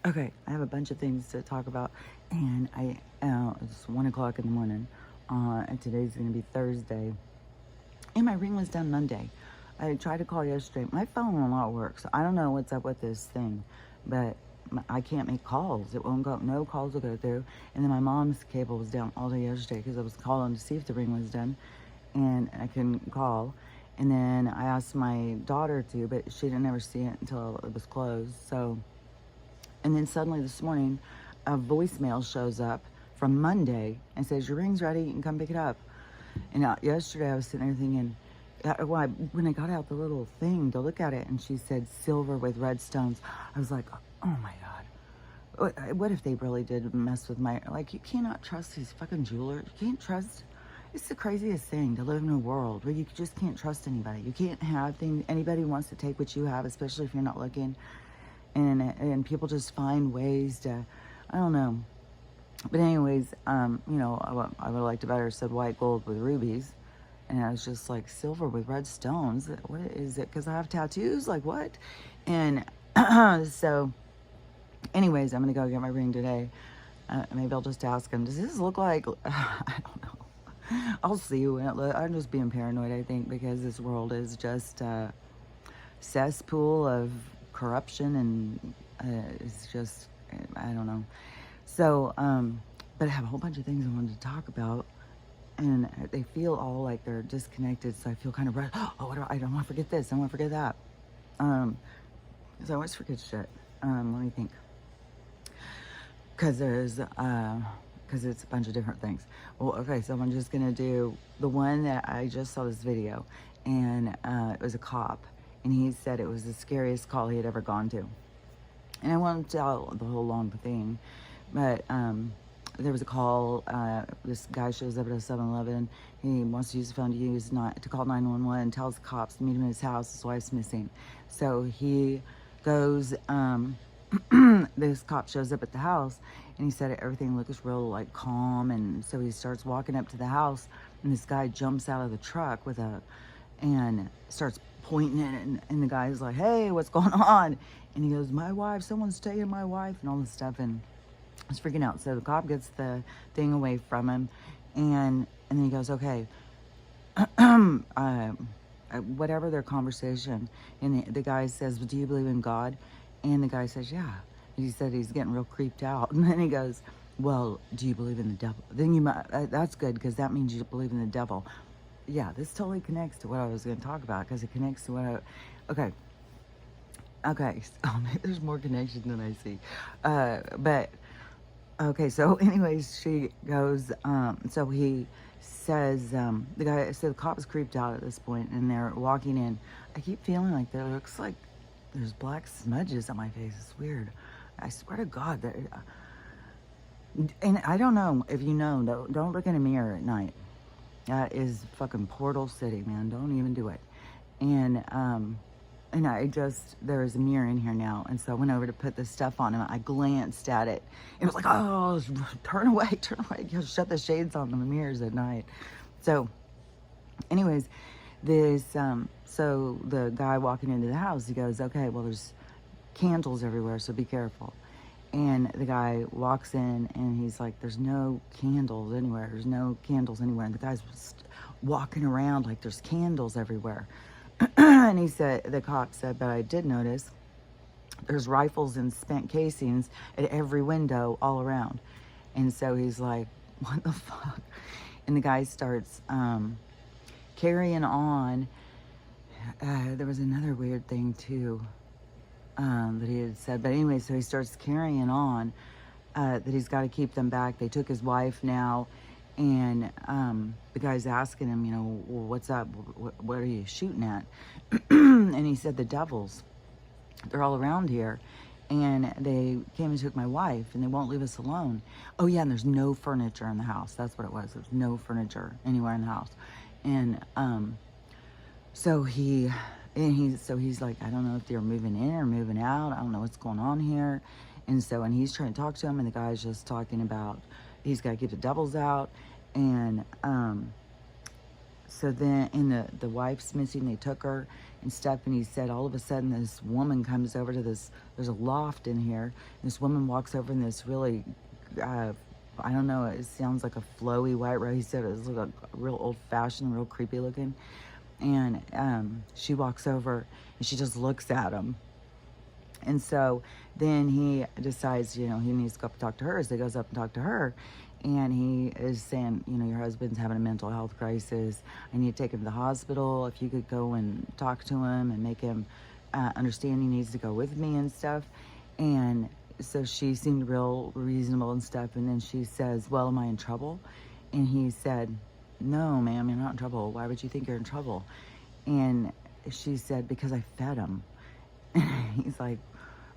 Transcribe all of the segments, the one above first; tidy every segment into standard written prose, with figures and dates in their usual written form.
Okay, I have a bunch of things to talk about, and it's 1 o'clock in the morning. And today's gonna be Thursday, and my ring was done Monday. I tried to call yesterday. My phone will not work, so I don't know what's up with this thing, but I can't make calls. It won't go. No calls will go through. And then my mom's cable was down all day yesterday because I was calling to see if the ring was done, and I couldn't call. And then I asked my daughter to, but she didn't ever see it until it was closed. So. And then suddenly this morning, a voicemail shows up from Monday and says, your ring's ready, you can come pick it up. And yesterday I was sitting there thinking, when I got out the little thing to look at it and she said silver with red stones, I was like, oh my God. What if they really did mess with my, like, you cannot trust these fucking jewelers. You can't trust, it's the craziest thing to live in a world where you just can't trust anybody. You can't have things, anybody wants to take what you have, especially if you're not looking. And people just find ways to, I don't know. But anyways, I would like to better said white gold with rubies. And I was just like, silver with red stones. What is it? Because I have tattoos? Like, what? And so, anyways, I'm going to go get my ring today. Maybe I'll just ask him, does this look like, I don't know. I'll see when it looks. I'm just being paranoid, I think, because this world is just a cesspool of corruption, and it's just, I don't know. So, but I have a whole bunch of things I wanted to talk about, and they feel all like they're disconnected, so I feel kind of, I don't want to forget this, I don't want to forget that. So I always forget shit. Let me think. Because it's a bunch of different things. Well, okay, so I'm just going to do the one that I just saw this video, and it was a cop. And he said it was the scariest call he had ever gone to. And I won't tell the whole long thing, but there was a call. This guy shows up at a 7-Eleven. He wants to use the phone to call 911, tells the cops to meet him at his house. His wife's missing. So he goes, this cop shows up at the house, and he said everything looks real like calm. And so he starts walking up to the house, and this guy jumps out of the truck and starts pointing it, and the guy's like, hey, what's going on? And he goes, my wife, someone's taking my wife, and all this stuff, and I was freaking out. So the cop gets the thing away from him, and then he goes, okay, whatever their conversation, and the guy says, well, do you believe in God? And the guy says, yeah. And he said he's getting real creeped out, and then he goes, well, do you believe in the devil? Then you might, that's good, because that means you believe in the devil. Yeah, this totally connects to what I was going to talk about, because it connects to what okay, so maybe there's more connection than I see, but, okay, so anyways, she goes, so he says, the cop is creeped out at this point, and they're walking in. I keep feeling like there looks like there's black smudges on my face. It's weird. I swear to God, and I don't know if you know, don't look in a mirror at night. That is fucking Portal City, man. Don't even do it. And there is a mirror in here now. And so I went over to put this stuff on, and I glanced at it. It was like, oh, turn away. You shut the shades on the mirrors at night. So anyways, so the guy walking into the house, he goes, okay, well, there's candles everywhere, so be careful. And the guy walks in, and he's like, there's no candles anywhere. There's no candles anywhere. And the guy's walking around like there's candles everywhere. And the cop said, but I did notice there's rifles and spent casings at every window all around. And so he's like, what the fuck? And the guy starts carrying on. There was another weird thing, too. That he had said, but anyway, so he starts carrying on that he's got to keep them back. They took his wife now, and the guy's asking him, well, what's up? What are you shooting at? And he said, the devils, they're all around here, and they came and took my wife, and they won't leave us alone. Oh yeah, and there's no furniture in the house. That's what it was. There's no furniture anywhere in the house. And so he's like, I don't know if they're moving in or moving out. I don't know what's going on here. And he's trying to talk to him, and the guy's just talking about he's got to keep the devils out. And so then, and the wife's missing. They took her, and stuff. And he said all of a sudden this woman comes over to there's a loft in here. And this woman walks over in this really, I don't know, it sounds like a flowy white robe. He said it was like a real old-fashioned, real creepy looking. And she walks over and she just looks at him. And so then he decides, he needs to go up and talk to her. So he goes up and talk to her. And he is saying, your husband's having a mental health crisis. I need to take him to the hospital. If you could go and talk to him and make him understand he needs to go with me and stuff. And so she seemed real reasonable and stuff. And then she says, well, am I in trouble? And he said, no, ma'am, you're not in trouble. Why would you think you're in trouble? And she said, because I fed him. He's like,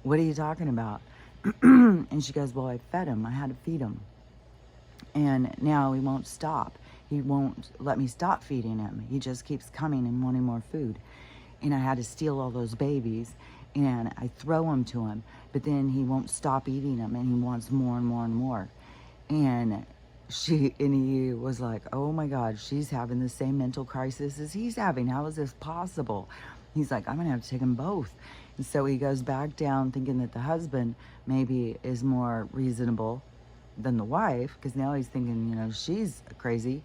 what are you talking about? And she goes, well, I fed him. I had to feed him. And now he won't stop. He won't let me stop feeding him. He just keeps coming and wanting more food. And I had to steal all those babies and I throw them to him. But then he won't stop eating them and he wants more and more and more. And he was like, oh my God, she's having the same mental crisis as he's having. How is this possible? He's like, I'm going to have to take them both. And so he goes back down thinking that the husband maybe is more reasonable than the wife, because now he's thinking, she's crazy.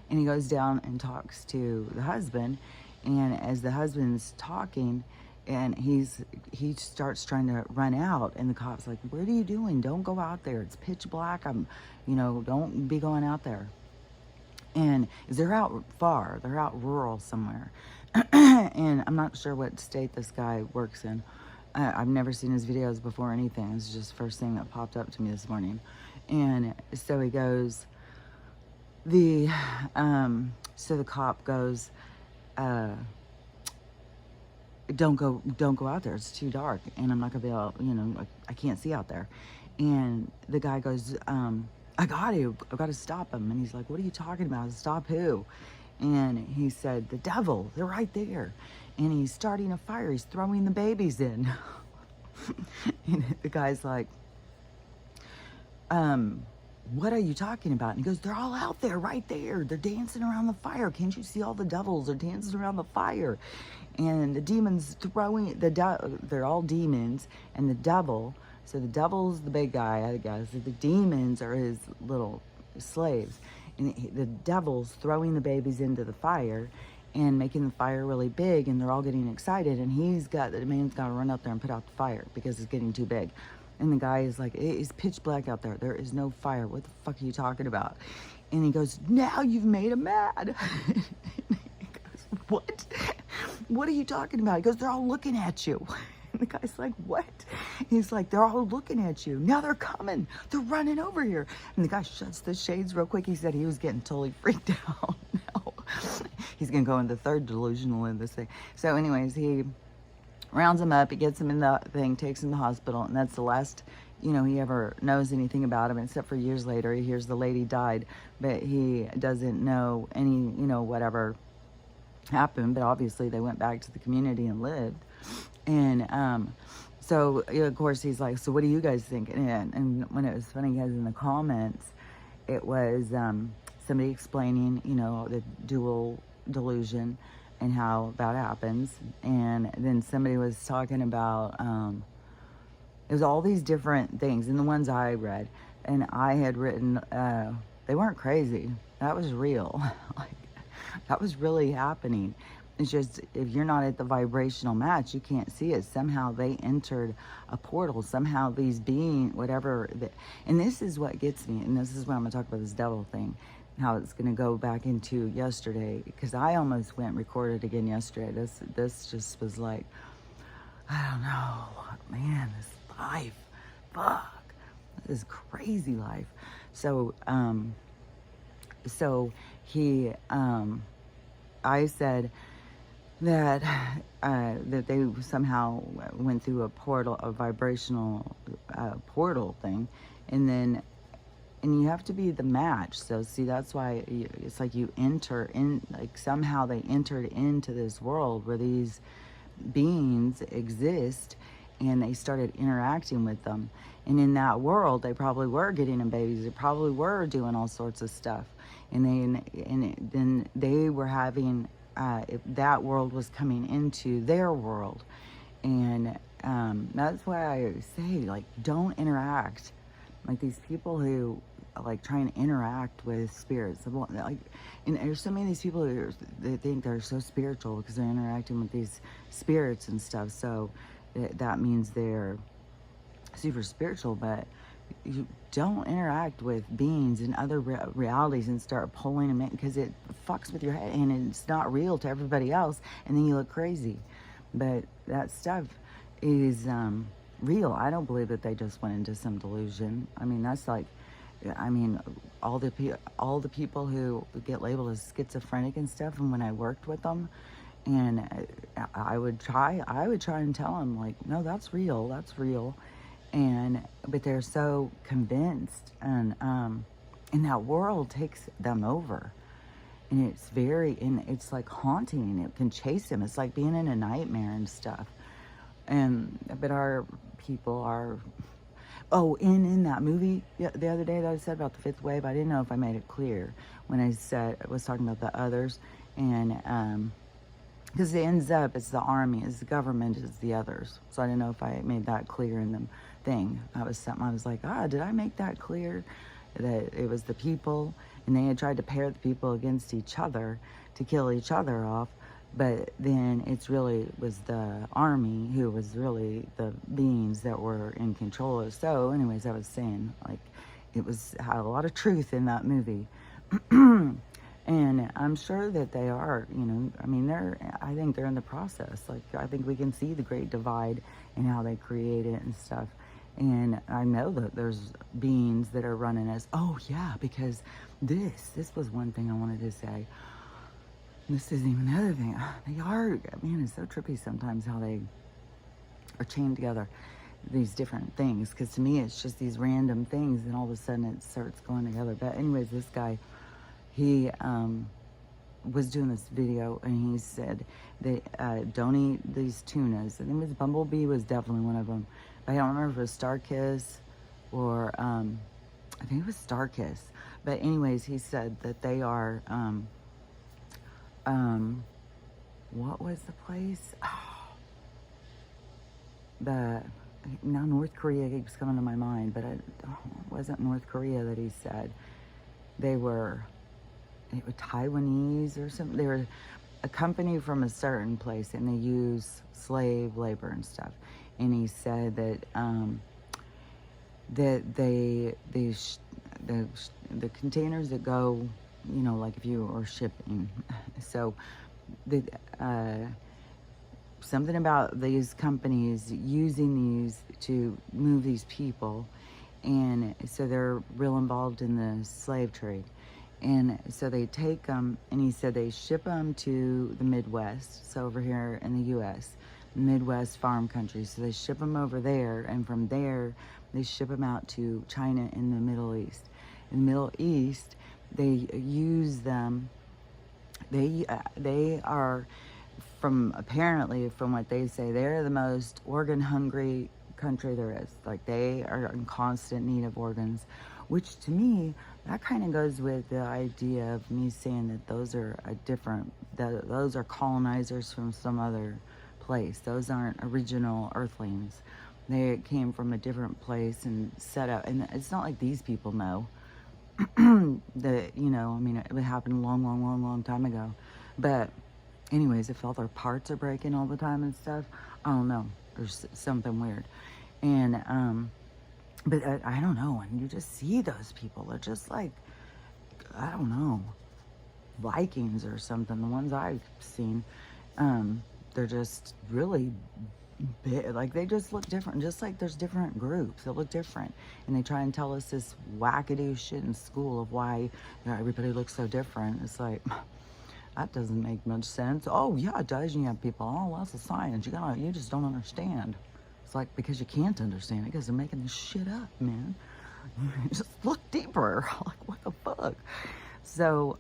And he goes down and talks to the husband. And as the husband's talking, and he starts trying to run out, and the cop's like, what are you doing? Don't go out there. It's pitch black. Don't be going out there. And they're out far. They're out rural somewhere. And I'm not sure what state this guy works in. I've never seen his videos before or anything. It's just the first thing that popped up to me this morning. And so he goes, so the cop goes, don't go out there. It's too dark. And I'm not gonna be able, I can't see out there. And the guy goes, I've got to stop him. And he's like, what are you talking about? Stop who? And he said, the devil, they're right there. And he's starting a fire. He's throwing the babies in. And the guy's like, what are you talking about? And he goes, they're all out there, right there. They're dancing around the fire. Can't you see all the devils? They're dancing around the fire. And the demons they're all demons. And the devil, so the devil's the big guy, I guess. The demons are his little slaves. And the devil's throwing the babies into the fire and making the fire really big, and they're all getting excited. And the man's got to run out there and put out the fire because it's getting too big. And the guy is like, it's pitch black out there. There is no fire. What the fuck are you talking about? And he goes, now you've made him mad. He goes, what? What are you talking about? He goes, they're all looking at you. And the guy's like, what? He's like, they're all looking at you. Now they're coming. They're running over here. And the guy shuts the shades real quick. He said he was getting totally freaked out. No. He's going to go into third delusional in this thing. So anyways, he rounds him up. He gets him in the thing, takes him to the hospital. And that's the last, he ever knows anything about him, except for years later. He hears the lady died, but he doesn't know any, whatever happened. But obviously they went back to the community and lived. And so, of course, he's like, so what do you guys think? And when it was funny, guys, in the comments, it was somebody explaining, the dual delusion and how that happens. And then somebody was talking about, it was all these different things. And the ones I read, and I had written, they weren't crazy. That was real. That was really happening. It's just, if you're not at the vibrational match, you can't see it. Somehow they entered a portal. Somehow these beings, and this is what gets me, and this is what I'm going to talk about, this devil thing, how it's going to go back into yesterday, because I almost went and recorded again yesterday. This just was like, I don't know, man, this life, fuck, this is crazy life. So I said that they somehow went through a portal, a vibrational portal thing, and you have to be the match. So see, that's why it's like you enter in, like somehow they entered into this world where these beings exist, and they started interacting with them. And in that world, they probably were getting them babies. They probably were doing all sorts of stuff. And then they were having that world was coming into their world. And that's why I say, like, don't interact. Like, these people who like try and interact with spirits, like, and there's so many of these people who they think they're so spiritual because they're interacting with these spirits and stuff. So that means they're super spiritual, but you don't interact with beings in other realities and start pulling them in, because it fucks with your head and it's not real to everybody else, and then you look crazy. But that stuff is real. I don't believe that they just went into some delusion. I mean, that's like, I mean, all the people who get labeled as schizophrenic and stuff, and when I worked with them, and I would try and tell them, like, no, that's real, but they're so convinced, and that world takes them over, and it's like haunting, and it can chase them. It's like being in a nightmare and stuff. But our people are, in that movie the other day that I said about the fifth wave, I didn't know if I made it clear when I was talking about the others, and because it ends up, it's the army, it's the government, it's the others. So I didn't know if I made that clear in the thing. That was something I was like, did I make that clear? That it was the people, and they had tried to pair the people against each other to kill each other off. But then it's really was the army who was really the beings that were in control. So anyways, I was saying, like, it had a lot of truth in that movie. And I'm sure that they are, I mean, I think they're in the process. Like, I think we can see the Great Divide and how they create it and stuff. And I know that there's beings that are running us. Oh, yeah, because this was one thing I wanted to say. This isn't even the other thing. They are, man, it's so trippy sometimes how they are chained together, these different things. Because to me, it's just these random things, and all of a sudden it starts going together. But anyways, this guy, he was doing this video, and he said that don't eat these tunas. And it was Bumblebee was definitely one of them. I don't remember if it was Starkiss or I think it was Starkiss. But anyways, he said that they are what was the place? Now North Korea keeps coming to my mind, but it wasn't North Korea that he said. They were Taiwanese or something. They were a company from a certain place, and they use slave labor and stuff. And he said that that the containers that go, like if you are shipping, so something about these companies using these to move these people, and so they're real involved in the slave trade. And so they take them, and he said they ship them to the Midwest, so over here in the U.S., Midwest farm countries. So they ship them over there, and from there, they ship them out to China in the Middle East. In the Middle East, they use them. They are, apparently from what they say, they're the most organ-hungry country there is. Like, they are in constant need of organs, which to me, that kind of goes with the idea of me saying that those are those are colonizers from some other place. Those aren't original earthlings. They came from a different place and set up, and it's not like these people know that, I mean, it happened a long time ago. But anyways, if all their parts are breaking all the time and stuff, I don't know, there's something weird. And but I don't know, and you just see those people, they're just like, I don't know, Vikings or something, the ones I've seen. They're just really big, like they just look different, just like there's different groups that look different, and they try and tell us this wackadoo shit in school of why everybody looks so different. It's like, that doesn't make much sense. Oh yeah, it does. And you have people, oh, that's a science, you just don't understand. It's like, because you can't understand it, because they're making this shit up, man. Just look deeper. Like, what the fuck? So,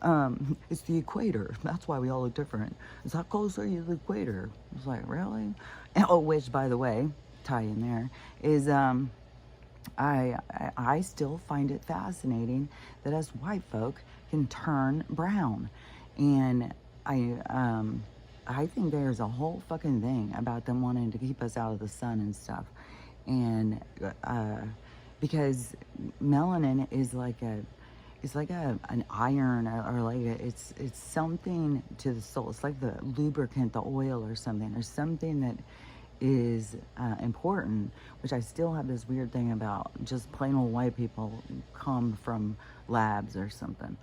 it's the equator. That's why we all look different. It's how close are you to the equator? It's like, really? And, which, by the way, tie in there, is, I still find it fascinating that us white folk can turn brown. And I I think there's a whole fucking thing about them wanting to keep us out of the sun and stuff, and uh, because melanin is like a it's like an iron, or like it's something to the soul. It's like the lubricant, the oil or something. There's something that is important, which I still have this weird thing about just plain old white people come from labs or something.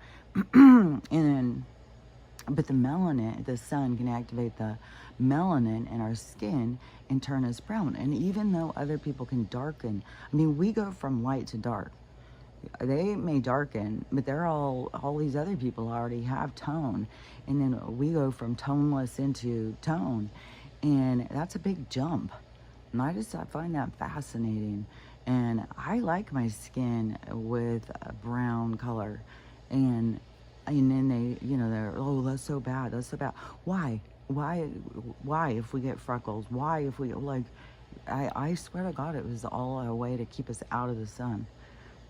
And then, but the melanin, the sun can activate the melanin in our skin and turn us brown. And even though other people can darken, I mean, we go from light to dark. They may darken, but they're all these other people already have tone. And then we go from toneless into tone. And that's a big jump. And I find that fascinating. And I like my skin with a brown color. And then they, they're, oh, that's so bad. That's so bad. Why? Why if we get freckles? Why if we, like, I swear to God, it was all a way to keep us out of the sun,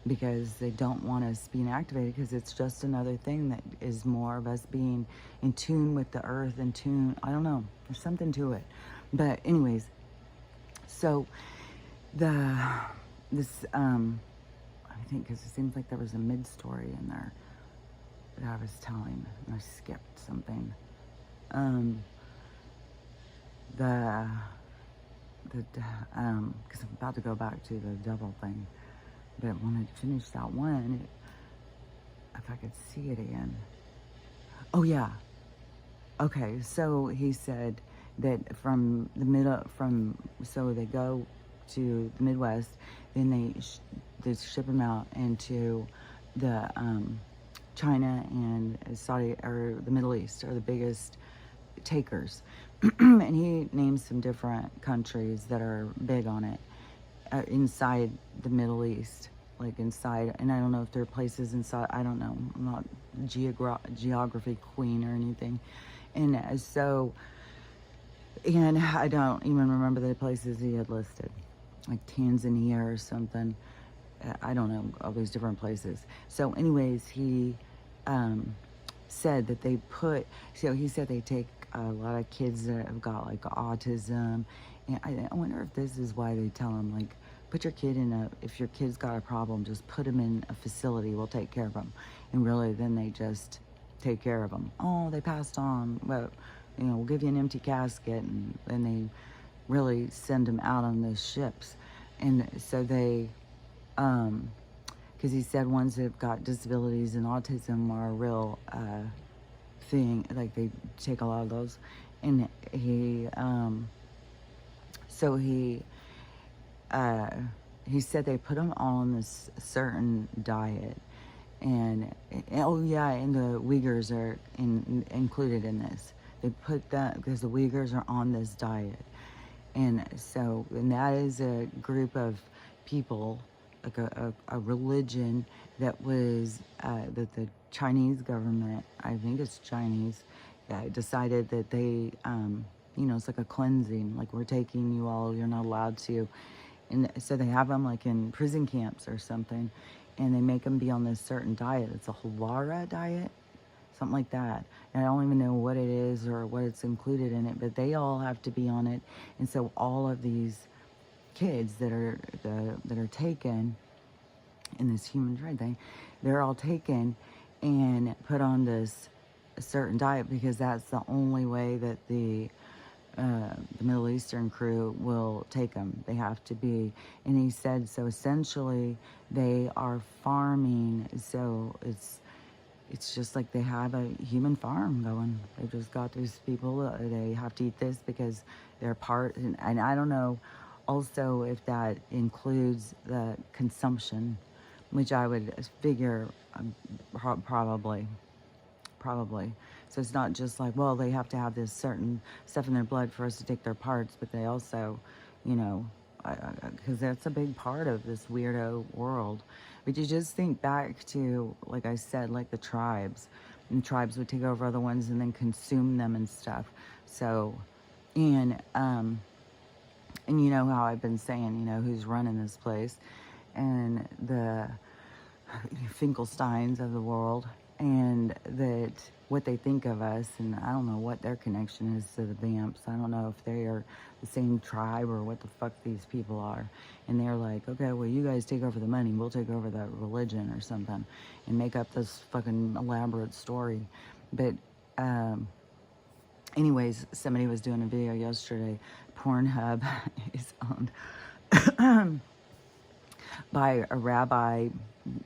because they don't want us being activated, because it's just another thing that is more of us being in tune with the earth, in tune. I don't know. There's something to it. But anyways, so I think, because it seems like there was a mid-story in there that I was telling, and I skipped something. Because I'm about to go back to the devil thing, but I wanted to finish that one, if I could see it again. Oh yeah. Okay, so he said that so they go to the Midwest, then they ship them out into the China and Saudi, or the Middle East, are the biggest takers. And he names some different countries that are big on it inside the Middle East, like inside. And I don't know if there are places inside. I don't know. I'm not geography queen or anything. And and I don't even remember the places he had listed, like Tanzania or something. I don't know, all these different places. So anyways, he said that he said they take a lot of kids that have got like autism. And I wonder if this is why they tell them, like, put your kid if your kid's got a problem, just put him in a facility, we'll take care of him. And really, then they just take care of them. Oh, they passed on, but, we'll give you an empty casket, and then they really send them out on those ships. And so they, because he said ones that have got disabilities and autism are a real thing, like they take a lot of those. And he said they put them on this certain diet. And oh yeah, and the Uyghurs are included in this. They put that because the Uyghurs are on this diet. And that is a group of people, like a religion that was, that the Chinese government, I think it's Chinese, decided that they, it's like a cleansing, like, we're taking you all, you're not allowed to. And so they have them like in prison camps or something, and they make them be on this certain diet. It's a Hawara diet, something like that. And I don't even know what it is or what it's included in it, but they all have to be on it. And so all of these kids that are taken in this human trade thing, they're all taken and put on this certain diet, because that's the only way that the Middle Eastern crew will take them. They have to be. And he said, so essentially they are farming. So it's just like they have a human farm going. They've just got these people, they have to eat this because they're part, and I don't know also if that includes the consumption, which I would figure probably. So it's not just like, well, they have to have this certain stuff in their blood for us to take their parts, but they also, because that's a big part of this weirdo world. But you just think back to, like I said, like the tribes. And tribes would take over other ones and then consume them and stuff. So, and you know how I've been saying, who's running this place. And the Finkelsteins of the world. and that what they think of us, and I don't know what their connection is to the Vamps. I don't know if they are the same tribe or what the fuck these people are. And they're like, okay, well, you guys take over the money, we'll take over the religion or something, and make up this fucking elaborate story. But anyways, somebody was doing a video yesterday. Pornhub is owned by a rabbi,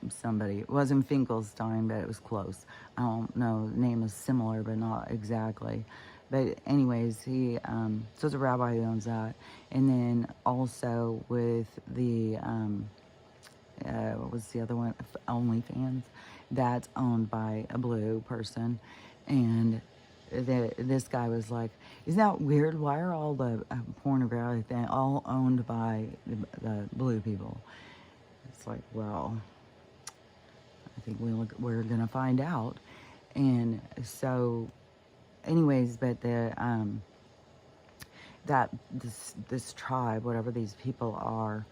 somebody. It wasn't Finkelstein, but it was close. I don't know, the name is similar, but not exactly. But anyways, so it's a rabbi who owns that. And then also with the, what was the other one? OnlyFans. That's owned by a blue person. And this guy was like, isn't that weird? Why are all the pornography thing all owned by the blue people? It's like, well, I think we're going to find out. And so, anyways, but this tribe, whatever these people are,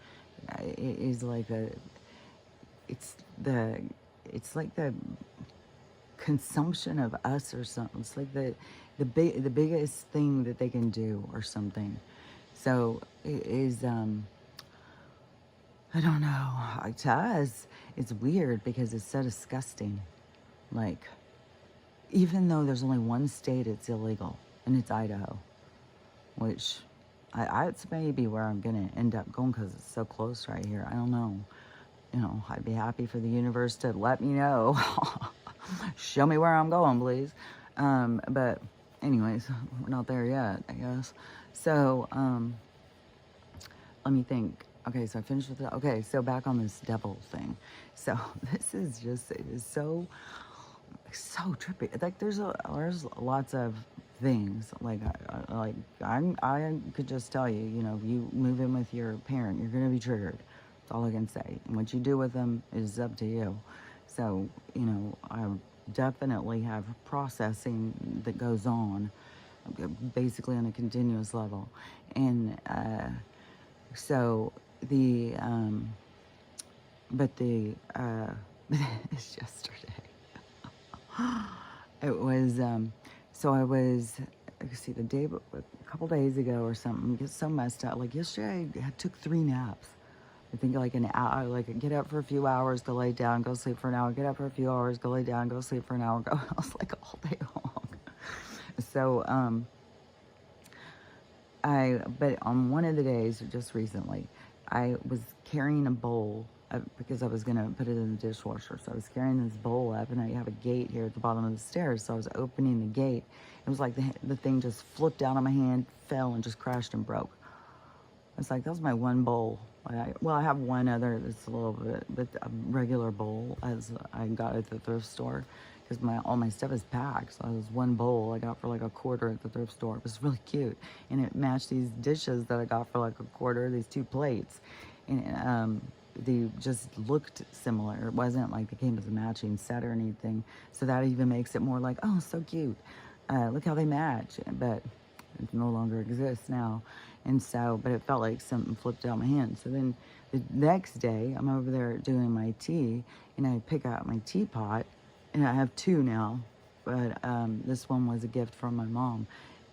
is like it's like the consumption of us or something. It's like the biggest thing that they can do or something. So it is I don't know. To us, it's weird because it's so disgusting. Like, even though there's only one state it's illegal, and it's Idaho, which it's maybe where I'm going to end up going because it's so close right here. I don't know. You know, I'd be happy for the universe to let me know. Show me where I'm going, please. But anyways, we're not there yet, I guess. So, let me think. Okay, so I finished with that. Okay, so back on this devil thing. So this is just, it is so trippy. Like there's lots of things. Like I could just tell you, you know, if you move in with your parent, you're gonna be triggered. That's all I can say. And what you do with them is up to you. So, you know, I definitely have processing that goes on, basically on a continuous level. And so it's yesterday. It was, so I was, see, a couple days ago or something, get so messed up. Like yesterday, I took 3 naps. I think like an hour, like get up for a few hours, go lay down, go sleep for an hour, get up for a few hours, go lay down, go sleep for an hour, go. I was like all day long. So, but on one of the days, just recently, I was carrying a bowl because I was going to put it in the dishwasher. So I was carrying this bowl up, and I have a gate here at the bottom of the stairs. So I was opening the gate. It was like the thing just flipped out of my hand, fell, and just crashed and broke. I was like, that was my one bowl. I have one other that's a little bit, but a regular bowl as I got at the thrift store because all my stuff is packed. So it was one bowl I got for like $1 at the thrift store. It was really cute, and it matched these dishes that I got for like $1. These 2 plates, and they just looked similar. It wasn't like they came as a matching set or anything. So that even makes it more like, oh, so cute. Look how they match, but it no longer exists now. And so, but it felt like something flipped out my hand. So then the next day, I'm over there doing my tea, and I pick out my teapot, and I have 2 now. But this one was a gift from my mom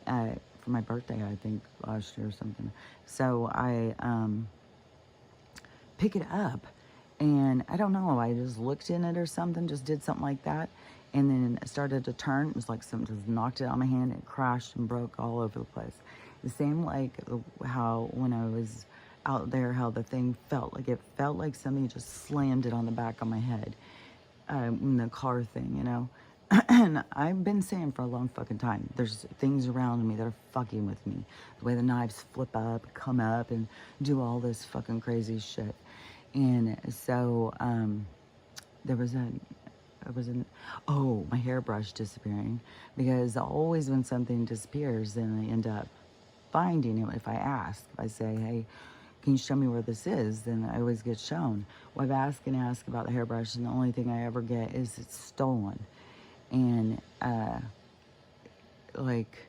for my birthday, I think, last year or something. So I pick it up, and I don't know, I just looked in it or something, just did something like that. And then it started to turn. It was like something just knocked it out of my hand. It crashed and broke all over the place. The same like how when I was out there, how the thing felt. Like it felt like somebody just slammed it on the back of my head. In the car thing, you know. And I've been saying for a long fucking time, there's things around me that are fucking with me. The way the knives flip up, come up, and do all this fucking crazy shit. And so there was my hairbrush disappearing, because always when something disappears, then I end up finding it. If I ask, if I say, hey, can you show me where this is, then I always get shown. Well, I've asked and asked about the hairbrush, and the only thing I ever get is it's stolen. And like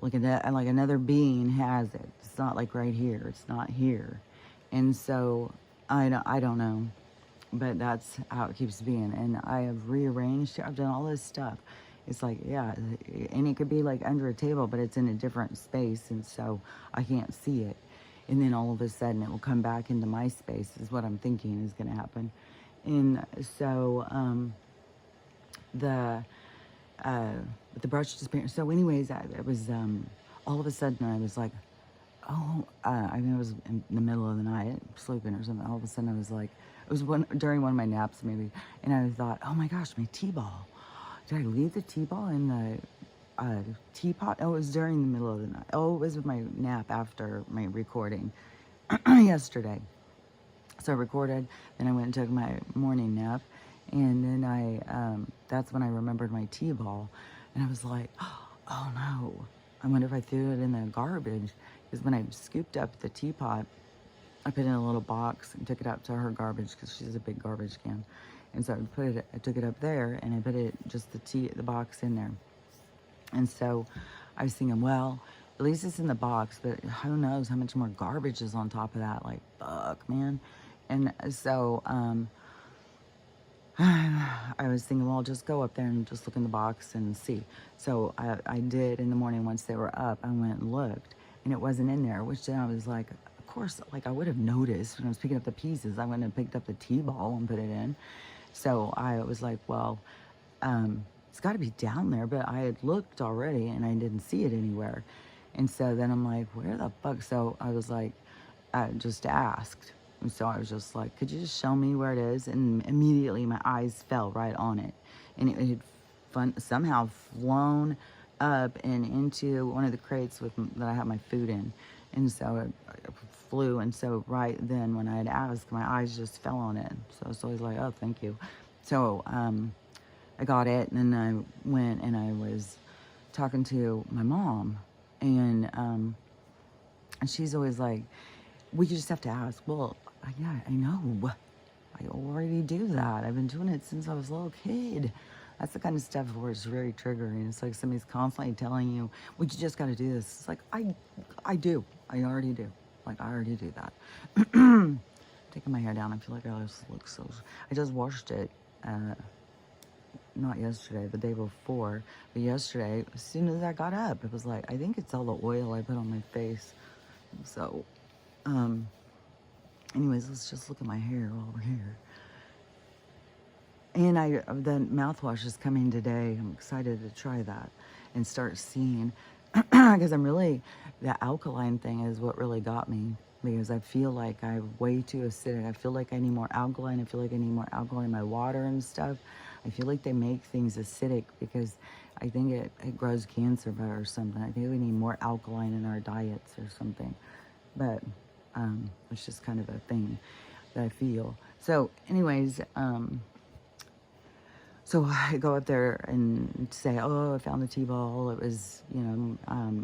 another being has it. It's not like right here. It's not here. And so I don't know. but that's how it keeps being. And I have rearranged. I've done all this stuff. It's like, yeah, and it could be like under a table, but it's in a different space, and so I can't see it. And then all of a sudden, it will come back into my space. Is what I'm thinking is going to happen. And so the uh, the brush disappeared. So, anyways, it was all of a sudden I was like, oh, I mean, it was in the middle of the night, sleeping or something. All of a sudden, I was like, it was during one of my naps, maybe, and I thought, oh my gosh, my tea ball. Did I leave the tea ball in the teapot? Oh, it was during the middle of the night. Oh, it was my nap after my recording yesterday. So I recorded, then I went and took my morning nap, and then that's when I remembered my tea ball, and I was like, oh no, I wonder if I threw it in the garbage. Because when I scooped up the teapot, I put it in a little box and took it out to her garbage because she's a big garbage can. And so I took it up there and I put it, just the box in there. And so I was thinking, well, at least it's in the box, but who knows how much more garbage is on top of that? Like, fuck, man. And so I was thinking, well, I'll just go up there and just look in the box and see. So I did in the morning. Once they were up, I went and looked, and it wasn't in there, which then I was like, of course, like I would have noticed when I was picking up the pieces. I went and picked up the tea ball and put it in. So I was like, well, it's got to be down there, but I had looked already and I didn't see it anywhere. And so then I'm like, where the fuck? So I was like, just asked. And so I was just like, could you just show me where it is? And immediately my eyes fell right on it. And it had somehow flown up and into one of the crates that I have my food in. And so it flew. And so right then when I had asked, my eyes just fell on it. So I was always like, oh, thank you. So I got it. And then I went and I was talking to my mom. And she's always like, we just have to ask. Well, yeah, I know. I already do that. I've been doing it since I was a little kid. That's the kind of stuff where it's very triggering. It's like somebody's constantly telling you, well, you just got to do this. It's like, I do. I already do. Like, I already do that. Taking my hair down, I feel like I just look so... I just washed it, not yesterday, the day before. But yesterday, as soon as I got up, it was like, I think it's all the oil I put on my face. So, anyways, let's just look at my hair while we're here. And the mouthwash is coming today. I'm excited to try that and start seeing, because the alkaline thing is what really got me, because I feel like I'm way too acidic. I feel like I need more alkaline. I feel like I need more alkaline in my water and stuff. I feel like they make things acidic because I think it grows cancer better or something. I think we need more alkaline in our diets or something. But it's just kind of a thing that I feel. So anyways, so I go up there and say, oh, I found the T-ball. It was, I'm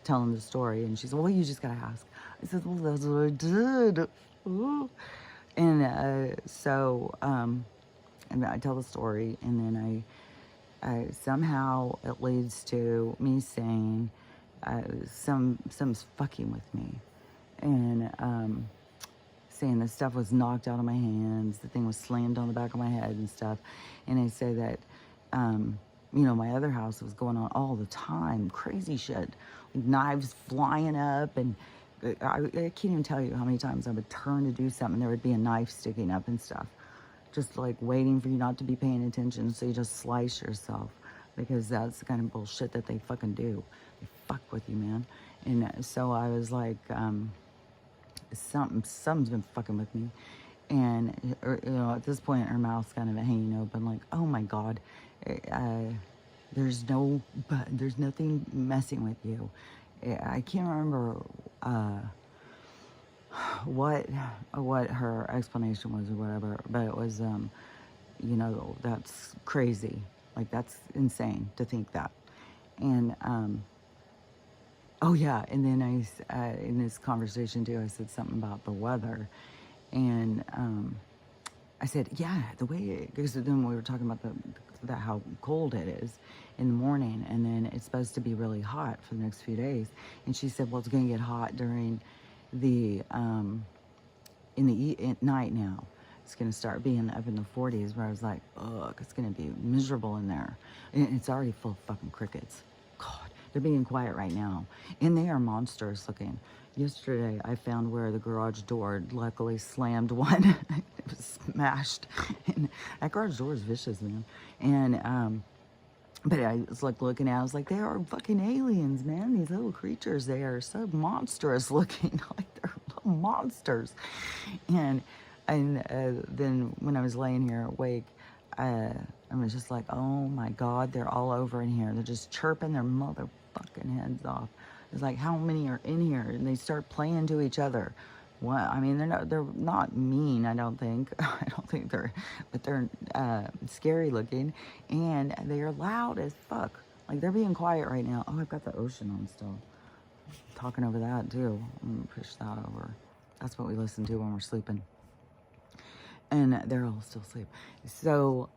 telling the story. And she said, well, you just got to ask. I said, well, that's what I did. Ooh. And and I tell the story. And then I somehow it leads to me saying, some's fucking with me. And saying the stuff was knocked out of my hands, the thing was slammed on the back of my head and stuff. And I say that, my other house was going on all the time, crazy shit, like knives flying up, and I can't even tell you how many times I would turn to do something, there would be a knife sticking up and stuff, just like waiting for you not to be paying attention, so you just slice yourself, because that's the kind of bullshit that they fucking do. They fuck with you, man. And so I was like, something's been fucking with me. And at this point her mouth's kind of hanging open, like, oh my god, there's nothing messing with you. I can't remember what her explanation was or whatever, but it was that's crazy, like that's insane to think that. And oh yeah, and then in this conversation too, I said something about the weather, and I said, yeah, the way, because then we were talking about how cold it is in the morning, and then it's supposed to be really hot for the next few days. And she said, well, it's going to get hot during the at night now. It's going to start being up in the 40s where I was like, ugh, it's going to be miserable in there. And it's already full of fucking crickets. God, they're being quiet right now. And they are monstrous looking. Yesterday, I found where the garage door luckily slammed one. It was smashed. And that garage door is vicious, man. And, but I was like looking at it, I was like, they are fucking aliens, man. These little creatures, they are so monstrous looking. Like they're little monsters. And then when I was laying here awake, I was just like, oh my God, they're all over in here. They're just chirping their motherfucking heads off. It's like, how many are in here? And they start playing to each other. What? I mean, they're not mean, I don't think. I don't think but they're scary looking. And they are loud as fuck. Like, they're being quiet right now. Oh, I've got the ocean on still. Talking over that, too. I'm going to push that over. That's what we listen to when we're sleeping. And they're all still asleep. So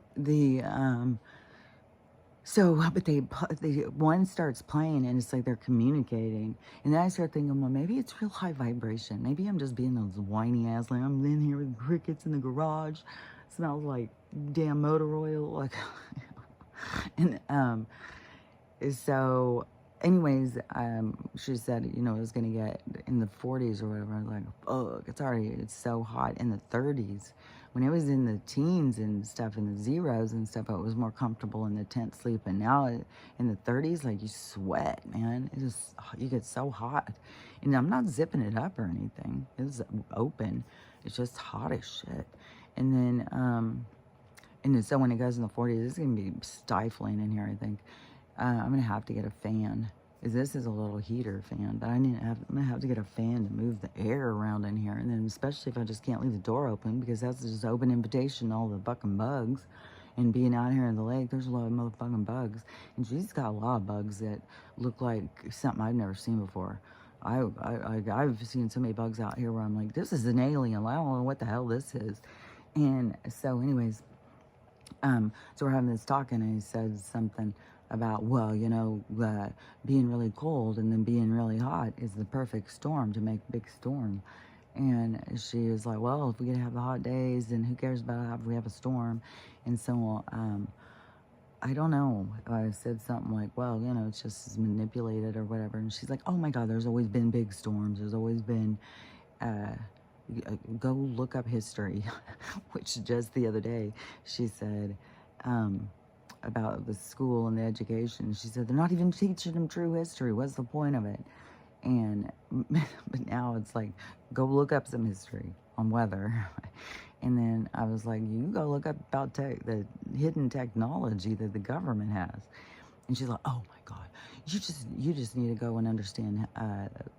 but they one starts playing and it's like they're communicating. And then I start thinking, well, maybe it's real high vibration. Maybe I'm just being those whiny ass, like I'm in here with crickets in the garage. Smells like damn motor oil. Like, and so anyways, she said, you know, it was going to get in the 40s or whatever. I was like, oh, it's so hot in the 30s. When it was in the teens and stuff, in the zeros and stuff, it was more comfortable in the tent sleeping. Now in the 30s, like you sweat, man. It just, you get so hot. And I'm not zipping it up or anything. It's open. It's just hot as shit. And then, so when it goes in the 40s, it's going to be stifling in here, I think. I'm going to have to get a fan. This is a little heater fan, but I'm going to have to get a fan to move the air around in here. And then especially if I just can't leave the door open, because that's just open invitation to all the fucking bugs. And being out here in the lake, there's a lot of motherfucking bugs. And she's got a lot of bugs that look like something I've never seen before. I've seen so many bugs out here where I'm like, this is an alien. I don't know what the hell this is. And so anyways, so we're having this talk and he said something about, well, you know, being really cold and then being really hot is the perfect storm to make a big storm. And she was like, well, if we could have the hot days, then who cares about if we have a storm? And so, I don't know. I said something like, well, you know, it's just manipulated or whatever. And she's like, oh my God, there's always been big storms. There's always been, go look up history, which just the other day she said, about the school and the education. She said, they're not even teaching them true history. What's the point of it? And, but now it's like, go look up some history on weather. And then I was like, you go look up about the hidden technology that the government has. And she's like, oh my God, you just need to go and understand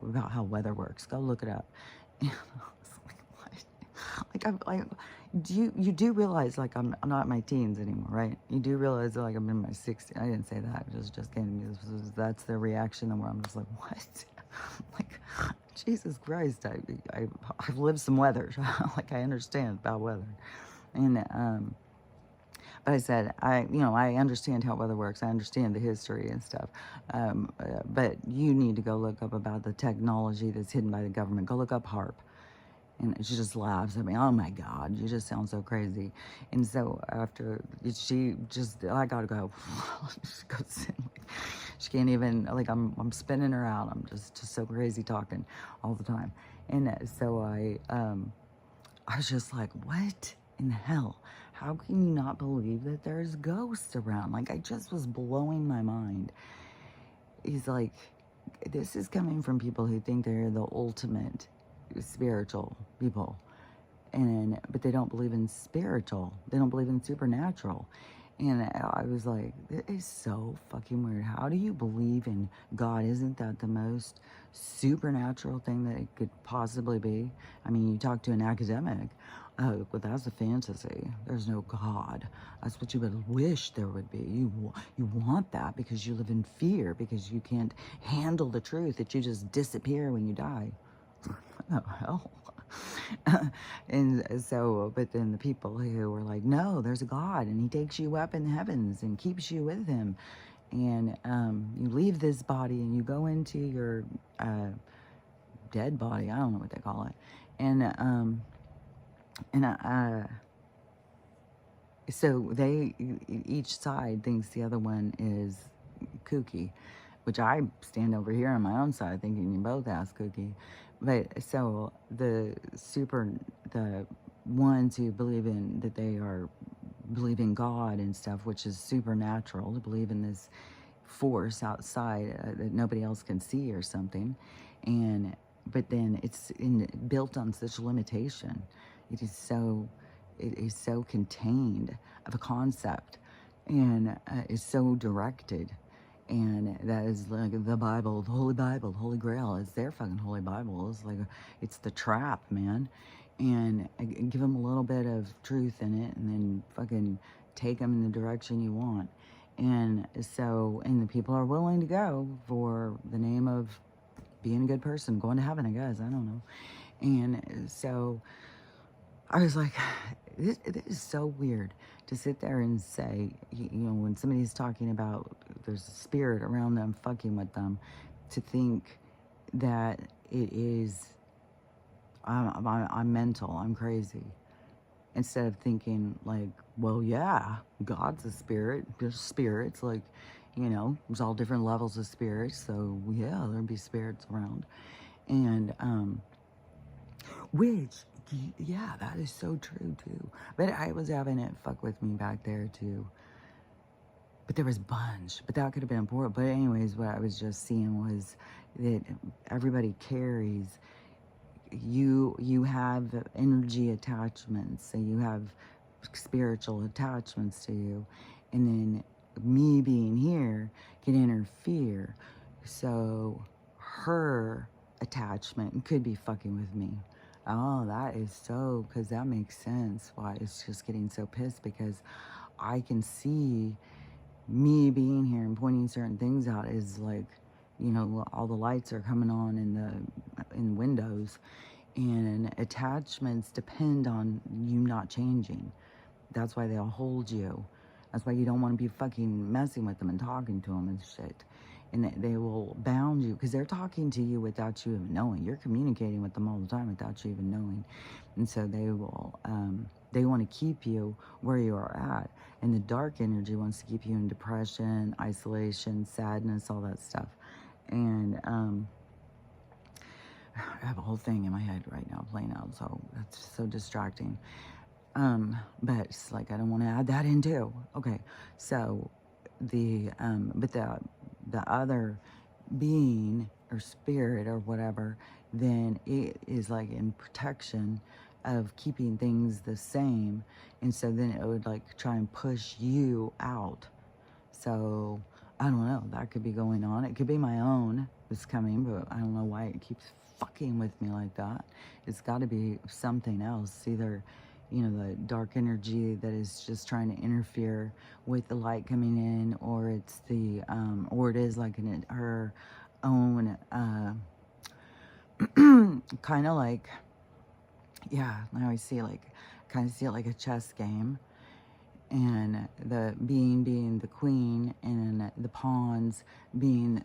about how weather works. Go look it up. And I was like, what? Like, you do realize, like, I'm not in my teens anymore, right? You do realize that, like, I'm in my 60s. I didn't say that. It was just kidding. That's the reaction where I'm just like, what? Like, Jesus Christ, I've lived some weather. Like, I understand about weather. And, but I said, I understand how weather works. I understand the history and stuff. But you need to go look up about the technology that's hidden by the government. Go look up HARP. And she just laughs at me. Oh my God, you just sound so crazy. And so after I gotta go. She can't even, like, I'm spinning her out. I'm just so crazy talking all the time. And so I was just like, what in the hell? How can you not believe that there's ghosts around? Like, I just was blowing my mind. He's like, this is coming from people who think they're the ultimate spiritual people, but they don't believe in spiritual. They don't believe in supernatural. And I was like, it is so fucking weird. How do you believe in God? Isn't that the most supernatural thing that it could possibly be? I mean, you talk to an academic, but that's a fantasy. There's no God. That's what you would wish there would be. You want that because you live in fear, because you can't handle the truth that you just disappear when you die. What the hell? And so, but then the people who were like, no, there's a God, and he takes you up in the heavens and keeps you with him. And you leave this body and you go into your dead body. I don't know what they call it. And And so each side thinks the other one is kooky, which I stand over here on my own side thinking you both ass kooky. But so the ones who believe in that they are believe in God and stuff, which is supernatural, to believe in this force outside that nobody else can see or something, and but then built on such limitation. It is so contained of a concept, and is so directed, and that is like the Bible, the Holy Grail. It's their fucking Holy Bible. It's like it's the trap, man. And give them a little bit of truth in it, and then fucking take them in the direction you want. And so, and the people are willing to go for the name of being a good person, going to heaven, I guess. I don't know. And so I was like, it is so weird to sit there and say, you know, when somebody's talking about there's a spirit around them fucking with them, to think that it is, I'm mental, I'm crazy. Instead of thinking like, well, yeah, God's a spirit. There's spirits, like, you know, there's all different levels of spirits. So yeah, there'd be spirits around. And, which, yeah, that is so true too. But I was having it fuck with me back there too. But there was a bunch, but that could have been important. But anyways, what I was just seeing was that everybody carries, you have energy attachments, so you have spiritual attachments to you, and then me being here can interfere. So her attachment could be fucking with me. Oh, that is so, because that makes sense why it's just getting so pissed, because I can see me being here and pointing certain things out is like, you know, all the lights are coming on in windows, and attachments depend on you not changing. That's why they'll hold you. That's why you don't want to be fucking messing with them and talking to them and shit. And they will bound you because they're talking to you without you even knowing. You're communicating with them all the time without you even knowing. And so they want to keep you where you are at. And the dark energy wants to keep you in depression, isolation, sadness, all that stuff. And I have a whole thing in my head right now playing out, so that's so distracting. But it's like I don't want to add that in too. Okay, so but the other being or spirit or whatever, then it is like in protection of keeping things the same, and so then it would like try and push you out. So I don't know, that could be going on. It could be my own that's coming, but I don't know why it keeps fucking with me like that. It's got to be something else, either, you know, the dark energy that is just trying to interfere with the light coming in, or it's the or it is like her own kind of like, yeah, I always see like, kind of see it like a chess game, and the being the queen, and the pawns being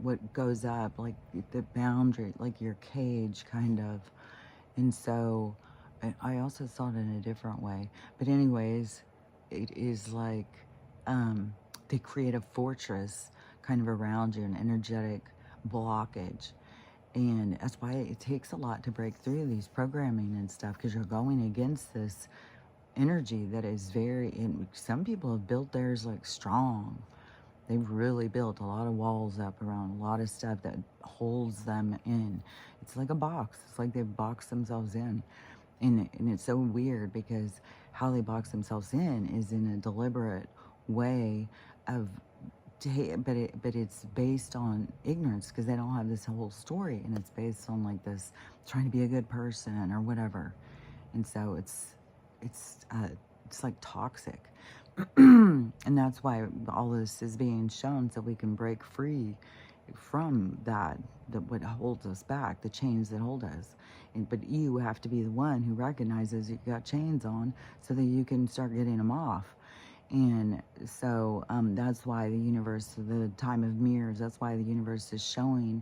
what goes up, like the boundary, like your cage kind of. And so I also saw it in a different way, but anyways, it is like they create a fortress kind of around you, an energetic blockage. And that's why it takes a lot to break through these programming and stuff, because you're going against this energy that is and some people have built theirs like strong. They've really built a lot of walls up around a lot of stuff that holds them in. It's like a box. It's like they've boxed themselves in. And it's so weird because how they box themselves in is in a deliberate way of, but it's based on ignorance, because they don't have this whole story, and it's based on like this trying to be a good person or whatever. And so it's like toxic. And that's why all this is being shown, so we can break free from that what holds us back, the chains that hold us. But you have to be the one who recognizes you got chains on, so that you can start getting them off. And so that's why the universe, the time of mirrors, that's why the universe is showing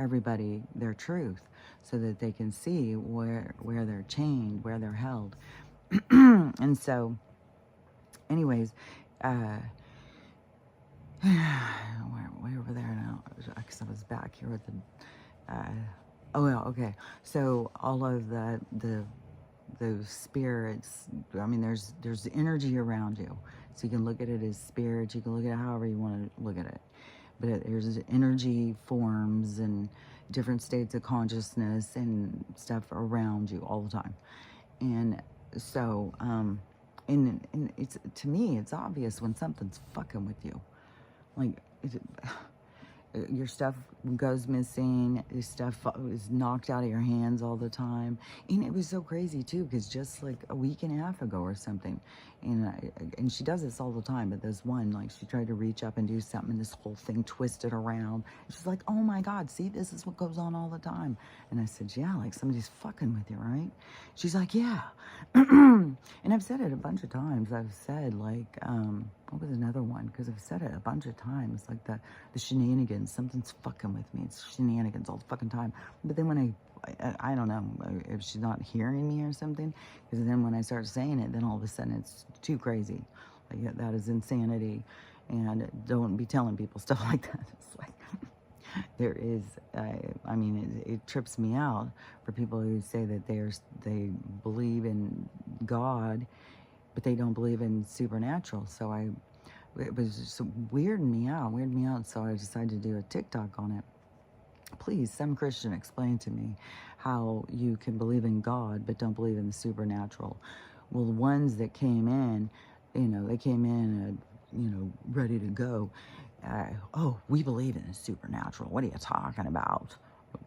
everybody their truth so that they can see where they're chained, where they're held. And so, anyways, way over there now, because I was back here with the, oh yeah, okay. So all of those spirits, I mean, there's energy around you. So you can look at it as spirits, you can look at it however you want to look at it. But there's energy forms and different states of consciousness and stuff around you all the time. And so, and it's, to me, it's obvious when something's fucking with you. Like, your stuff goes missing, your stuff is knocked out of your hands all the time. And it was so crazy too, because just like a week and a half ago or something, and she does this all the time, but there's one, like, she tried to reach up and do something, and this whole thing twisted around. She's like, oh my God, see, this is what goes on all the time. And I said, yeah, like somebody's fucking with you, right? She's like, yeah. And I've said it a bunch of times. I've said, like, what was another one? Because I've said it a bunch of times, like the shenanigans. Something's fucking with me. It's shenanigans all the fucking time. But then when I don't know if she's not hearing me or something, because then when I start saying it, then all of a sudden it's too crazy. Like, that is insanity. And don't be telling people stuff like that. It's like, there is, I mean, it trips me out for people who say that they believe in God, but they don't believe in supernatural. So it was just weirding me out. So I decided to do a TikTok on it. Please, some Christian, explain to me how you can believe in God but don't believe in the supernatural. Well, the ones that came in, they came in, ready to go. Oh, we believe in the supernatural. What are you talking about?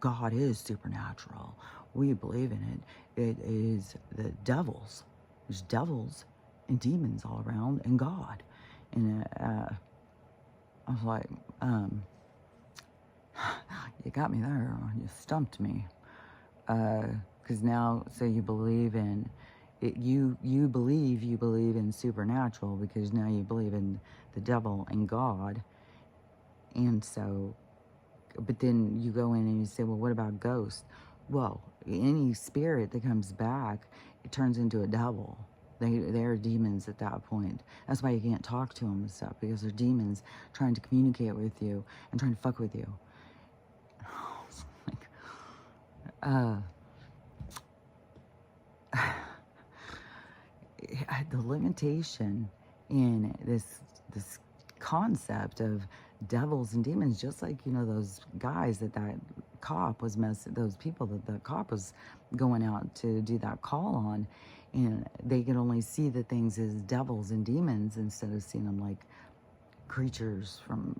God is supernatural. We believe in it. It is the devils. There's devils and demons all around, and God. And I was like, you got me there. You stumped me. Because now, so you believe in it, you believe in supernatural, because now you believe in the devil and God. And so, but then you go in and you say, well, what about ghosts? Well, any spirit that comes back, it turns into a devil. They're demons at that point. That's why you can't talk to them and stuff, because they're demons trying to communicate with you and trying to fuck with you. The limitation in this concept of devils and demons, just like, those guys that cop was those people that the cop was going out to do that call on, and they could only see the things as devils and demons instead of seeing them like creatures from,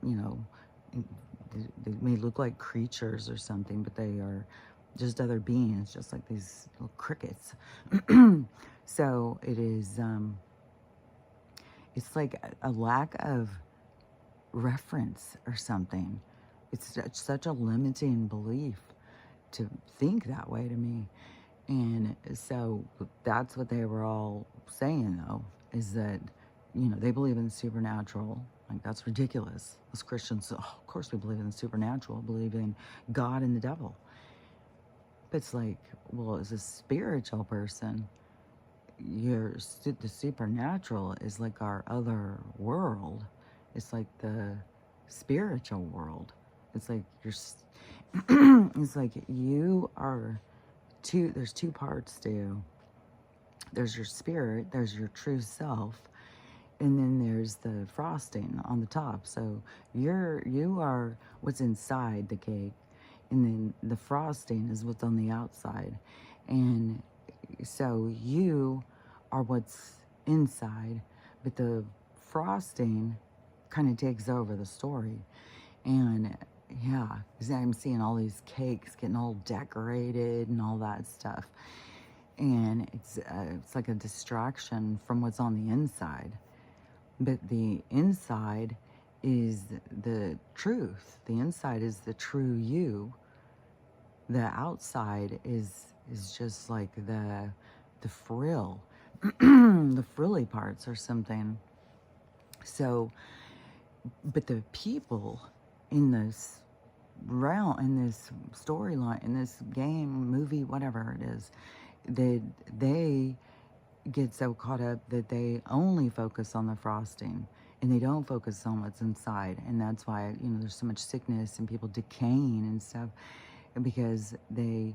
they may look like creatures or something, but they are just other beings, just like these little crickets. So it is, it's like a lack of reference or something. It's such a limiting belief to think that way to me. And so that's what they were all saying, though, is that, they believe in the supernatural. Like, that's ridiculous. As Christians, of course we believe in the supernatural, believe in God and the devil. But it's like, well, as a spiritual person, the supernatural is like our other world. It's like the spiritual world. It's like it's like you are there's two parts to you. There's your spirit, there's your true self, and then there's the frosting on the top. So you are what's inside the cake, and then the frosting is what's on the outside. And so you are what's inside, but the frosting kind of takes over the story. And yeah, because I'm seeing all these cakes getting all decorated and all that stuff. And it's like a distraction from what's on the inside. But the inside is the truth. The inside is the true you. The outside is just like the frill, the frilly parts or something. So, but the people in realm, in this storyline, in this game, movie, whatever it is, that they get so caught up that they only focus on the frosting and they don't focus on what's inside. And that's why, there's so much sickness and people decaying and stuff, because they,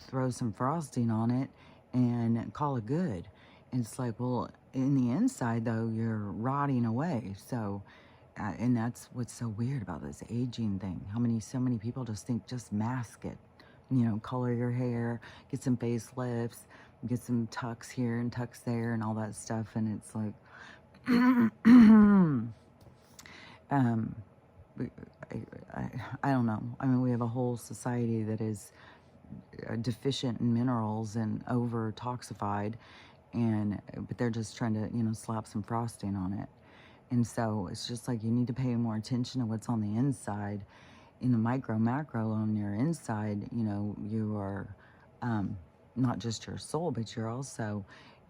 throw some frosting on it and call it good. And it's like, well, in the inside though, you're rotting away. So, and that's what's so weird about this aging thing. So many people just think, just mask it, color your hair, get some facelifts, get some tucks here and tucks there and all that stuff. And it's like, I don't know. I mean, we have a whole society that is deficient in minerals and over toxified, but they're just trying to, slap some frosting on it. And so it's just like, you need to pay more attention to what's on the inside. In the micro, macro, on your inside, you are not just your soul, but you're also,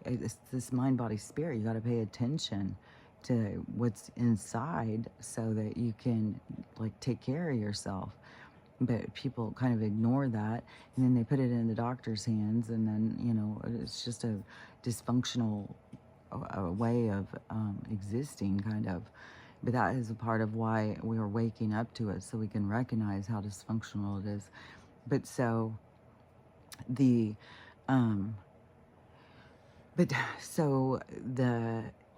it's this mind, body, spirit. You got to pay attention to what's inside so that you can, like, take care of yourself. But people kind of ignore that, and then they put it in the doctor's hands, and then, it's just a dysfunctional way of existing, kind of. But that is a part of why we are waking up to it, so we can recognize how dysfunctional it is. But so the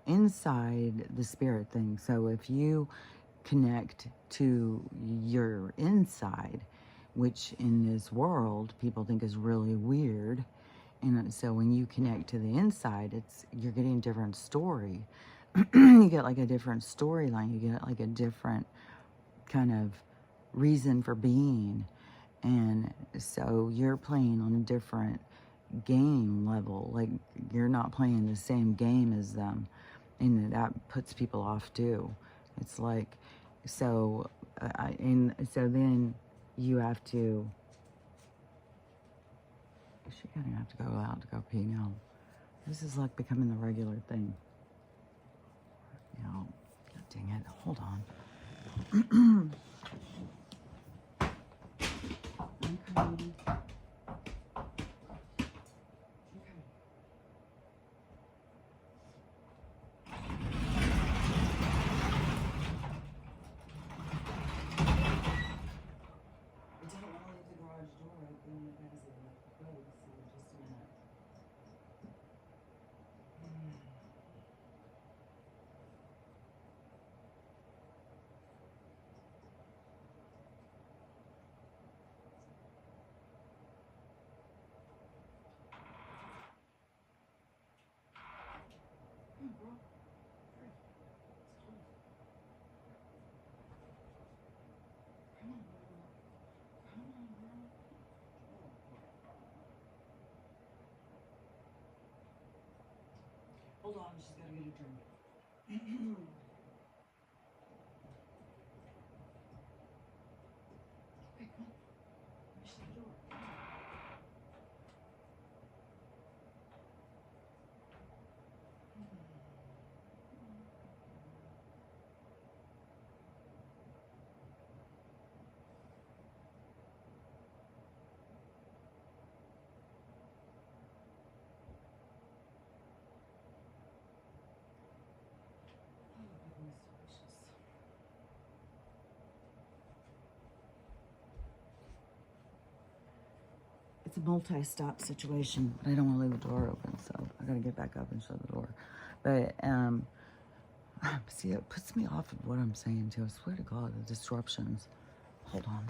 inside, the spirit thing. So if you connect to your inside, which in this world people think is really weird, and so when you connect to the inside, you're getting a different story. You get like a different storyline. You get like a different kind of reason for being. And so you're playing on a different game level. Like, you're not playing the same game as them. And that puts people off too. It's like, so then you have to, she kind of have to go out to go pee now. This is like becoming the regular thing. God dang it, hold on. I'm coming. Hold on, she's got to get a drink. Okay, come on. Let me shut the door. It's a multi-stop situation, but I don't want to leave the door open, so I got to get back up and shut the door. But see, it puts me off of what I'm saying too. I swear to God, the disruptions. Hold on.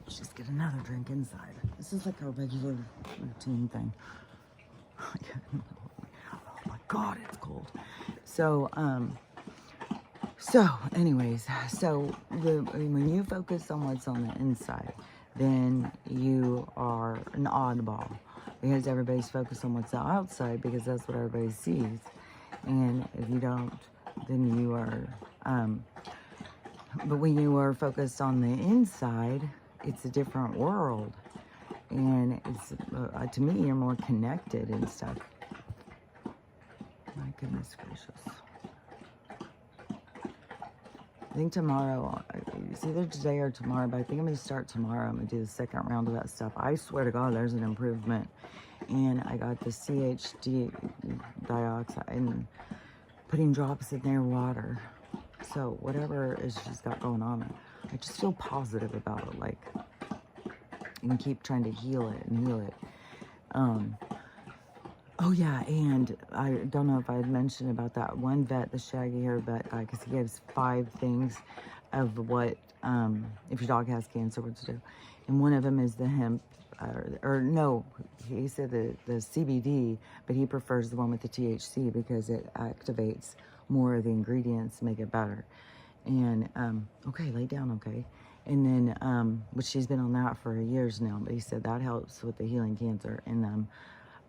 Just get another drink inside. This is like our regular routine thing. Oh my God, it's cold. So, anyways, when you focus on what's on the inside, then you are an oddball, because everybody's focused on what's outside because that's what everybody sees. And if you don't, then you are, but when you are focused on the inside, it's a different world. And it's, to me, you're more connected and stuff. My goodness gracious. I think tomorrow, it's either today or tomorrow, but I think I'm going to start tomorrow. I'm going to do the second round of that stuff. I swear to God, there's an improvement. And I got the CHD dioxide and putting drops in their water. So whatever is she's got going on, I just feel positive about it. Like, and keep trying to heal it and heal it. Oh yeah, and I don't know if I had mentioned about that one vet, the shaggy hair vet guy, because he gives 5 things of what, if your dog has cancer, what to do. And one of them is the hemp, or no, he said the CBD, but he prefers the one with the THC because it activates more of the ingredients to make it better. And, okay, lay down, okay. And then, which she's been on that for years now, but he said that helps with the healing cancer. And,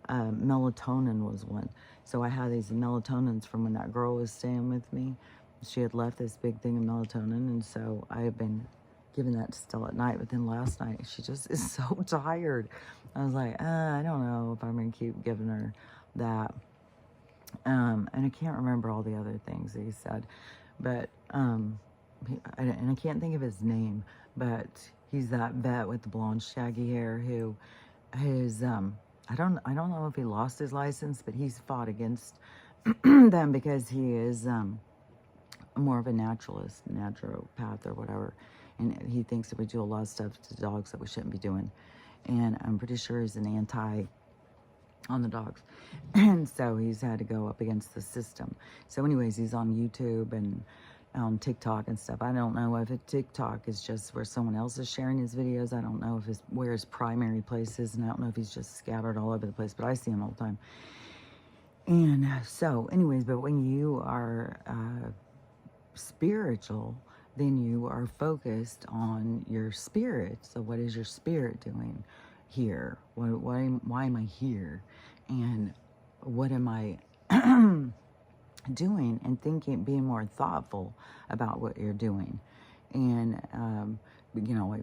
melatonin was one. So I had these melatonins from when that girl was staying with me. She had left this big thing of melatonin, and so I have been giving that to Stella at night. But then last night, she just is so tired. I was like, I don't know if I'm going to keep giving her that. And I can't remember all the other things that he said. But, and I can't think of his name, but he's that vet with the blonde shaggy hair who is, I don't know if he lost his license, but he's fought against them because he is more of a naturalist, naturopath or whatever. And he thinks that we do a lot of stuff to dogs that we shouldn't be doing. And I'm pretty sure he's an anti on the dogs. And so he's had to go up against the system. So anyways, he's on YouTube and on TikTok and stuff. I don't know if TikTok is just where someone else is sharing his videos. I don't know if it's where his primary place is, and I don't know if he's just scattered all over the place, but I see him all the time. And so anyways, but when you are spiritual, then you are focused on your spirit. So what is your spirit doing here? Why am I here? And what am I doing, and thinking, being more thoughtful about what you're doing. And you know,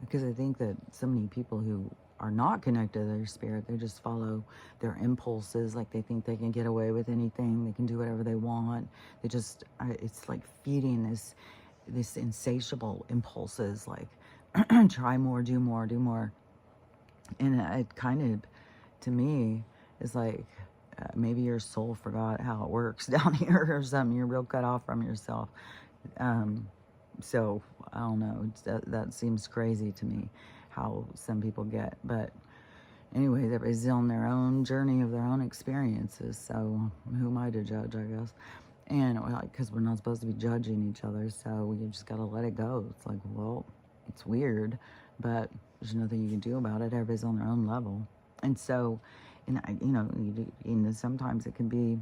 because I think that so many people who are not connected to their spirit, they just follow their impulses. Like they think they can get away with anything, they can do whatever they want. They just it's like feeding this insatiable impulses, like try more, do more, do more. And it kind of, to me, is like maybe your soul forgot how it works down here or something. You're real cut off from yourself. So I don't know. That seems crazy to me, how some people get. But anyway, everybody's on their own journey of their own experiences. So who am I to judge, I guess? And because we're not supposed to be judging each other, so you just gotta let it go. It's like, well, it's weird, but there's nothing you can do about it. Everybody's on their own level. And so, and you know, sometimes it can be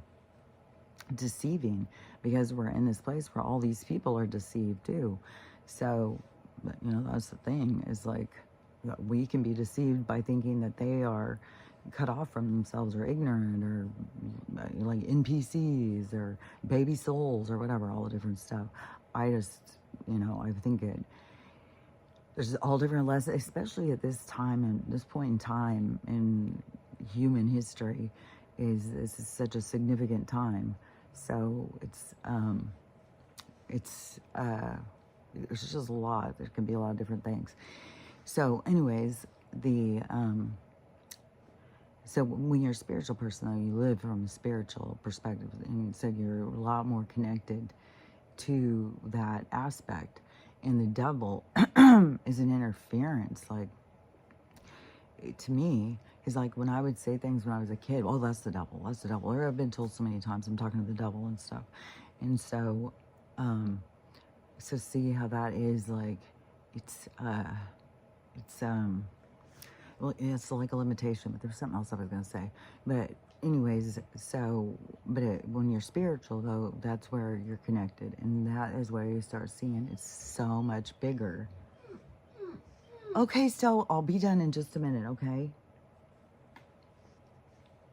deceiving because we're in this place where all these people are deceived too. So, you know, that's the thing, is like we can be deceived by thinking that they are cut off from themselves or ignorant or like NPCs or baby souls or whatever, all the different stuff. I just, you know, I think there's all different lessons, especially at this time and this point in time in human history. This is such a significant time. So there's just a lot. There can be a lot of different things. So anyways, so when you're a spiritual person, though, you live from a spiritual perspective, and so you're a lot more connected to that aspect. And the devil is an interference. Like, to me, is like when I would say things when I was a kid, oh, that's the devil, that's the devil. Or I've been told so many times I'm talking to the devil and stuff. And so, so see how that is like, well, it's like a limitation, but there's something else I was going to say. But anyways, so, but when you're spiritual, though, that's where you're connected. And that is where you start seeing it's so much bigger. Okay, so I'll be done in just a minute, okay?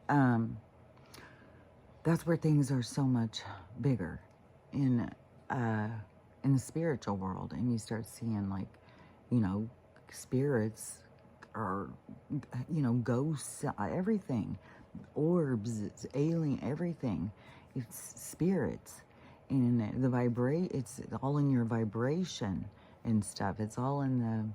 um, that's where things are so much bigger in uh, in the spiritual world, and you start seeing like, you know, spirits or, you know, ghosts, everything, orbs, it's alien, everything. It's spirits, and the vibrate. It's all in your vibration and stuff. It's all in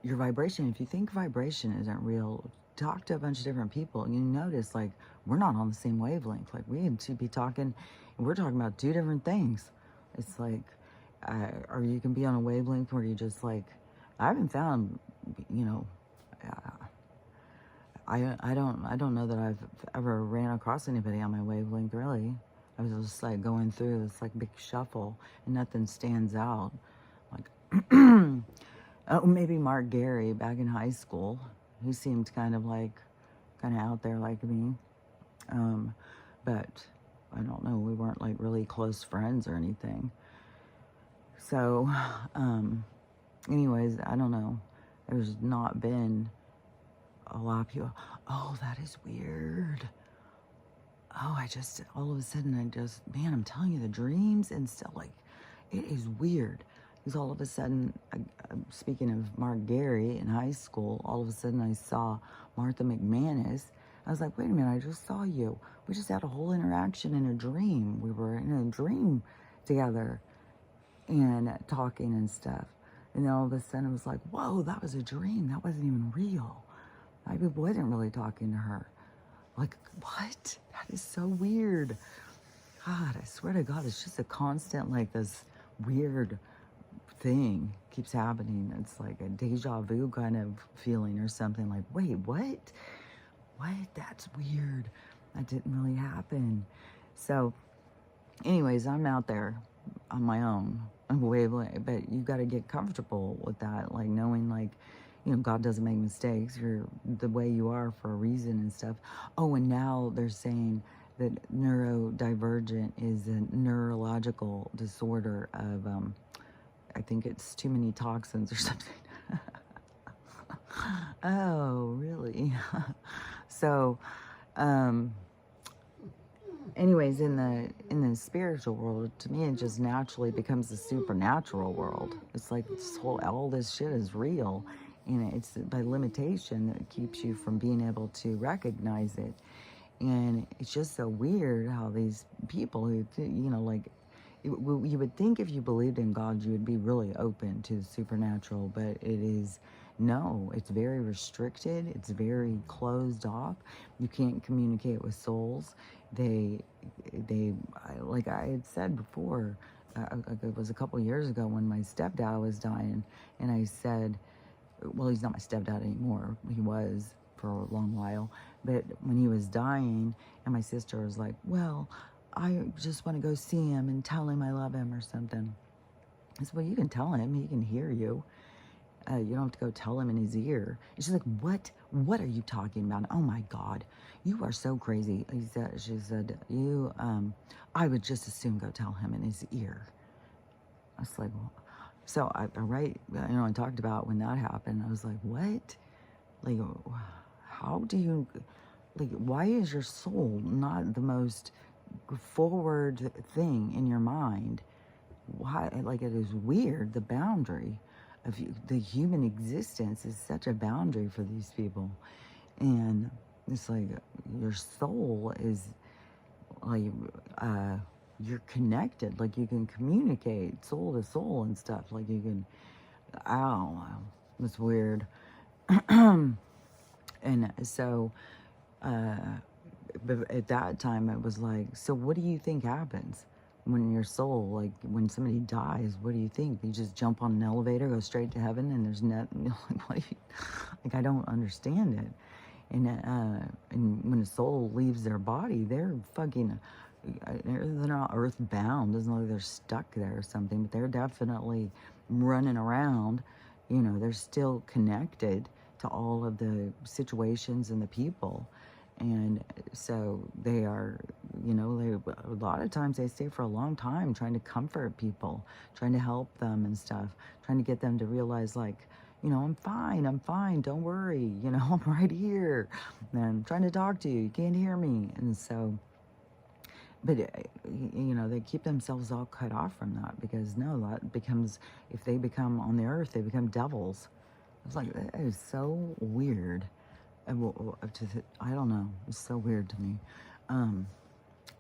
your vibration. If you think vibration isn't real, talk to a bunch of different people, and you notice like we're not on the same wavelength. Like we should be talking, we're talking about two different things. It's like, or you can be on a wavelength where you just like, I haven't found, you know, I don't know that I've ever ran across anybody on my wavelength really. I was just like going through this like big shuffle and nothing stands out. Like, oh, maybe Mark Gary back in high school, who seemed kind of out there like me. But I don't know, we weren't like really close friends or anything. So, anyways, I don't know. There's not been a lot of people. Oh, that is weird. Oh, all of a sudden, man, I'm telling you, the dreams and stuff, like, it is weird. Because all of a sudden, speaking of Mark Gary in high school, all of a sudden I saw Martha McManus. I was like, wait a minute, I just saw you. We just had a whole interaction in a dream. We were in a dream together and talking and stuff. And then all of a sudden it was like, whoa, that was a dream. That wasn't even real. I wasn't really talking to her. Like, what? That is so weird. God, I swear to God, it's just a constant, like, this weird thing keeps happening. It's like a deja vu kind of feeling or something. Like, wait, what? What? That's weird. That didn't really happen. So, anyways, I'm out there on my own. Wavelength, but you got to get comfortable with that, like knowing, like, you know, God doesn't make mistakes. You're the way you are for a reason and stuff. Oh, and now they're saying that neurodivergent is a neurological disorder of, I think it's too many toxins or something. Oh, really? So, anyways, in the spiritual world, to me, it just naturally becomes the supernatural world. It's like all this shit is real, and it's by limitation that keeps you from being able to recognize it. And it's just so weird how these people who, you know, like, you would think if you believed in God, you would be really open to the supernatural, but it is, no, it's very restricted. It's very closed off. You can't communicate with souls. They, like I had said before, it was a couple years ago when my stepdad was dying, and I said, well, he's not my stepdad anymore. He was for a long while, but when he was dying, and my sister was like, well, I just want to go see him and tell him I love him or something. I said, well, you can tell him. He can hear you. You don't have to go tell him in his ear. And she's like, what? What are you talking about? Oh, my God. You are so crazy. She said, I would just as soon go tell him in his ear. I was like, well, so I talked about when that happened. I was like, what? Like, how do you, like, why is your soul not the most forward thing in your mind? Why, like, it is weird, the boundary of the human existence is such a boundary for these people. And it's like your soul is like, you're connected, like you can communicate soul to soul and stuff, like you can, I don't know, it's weird. And so but at that time it was like, so what do you think happens when your soul, like when somebody dies, what do you think? You just jump on an elevator, go straight to heaven, and there's nothing, like I don't understand it. And when a soul leaves their body, they're fucking, they're not earthbound. Doesn't look like they're stuck there or something, but they're definitely running around. You know, they're still connected to all of the situations and the people. And so they are, you know, a lot of times they stay for a long time trying to comfort people, trying to help them and stuff, trying to get them to realize, like, I'm fine, don't worry, I'm right here, and I'm trying to talk to you, you can't hear me. And so, but, they keep themselves all cut off from that, because no, that becomes, if they become on the earth, they become devils. It's like, that is so weird. I don't know, it's so weird to me.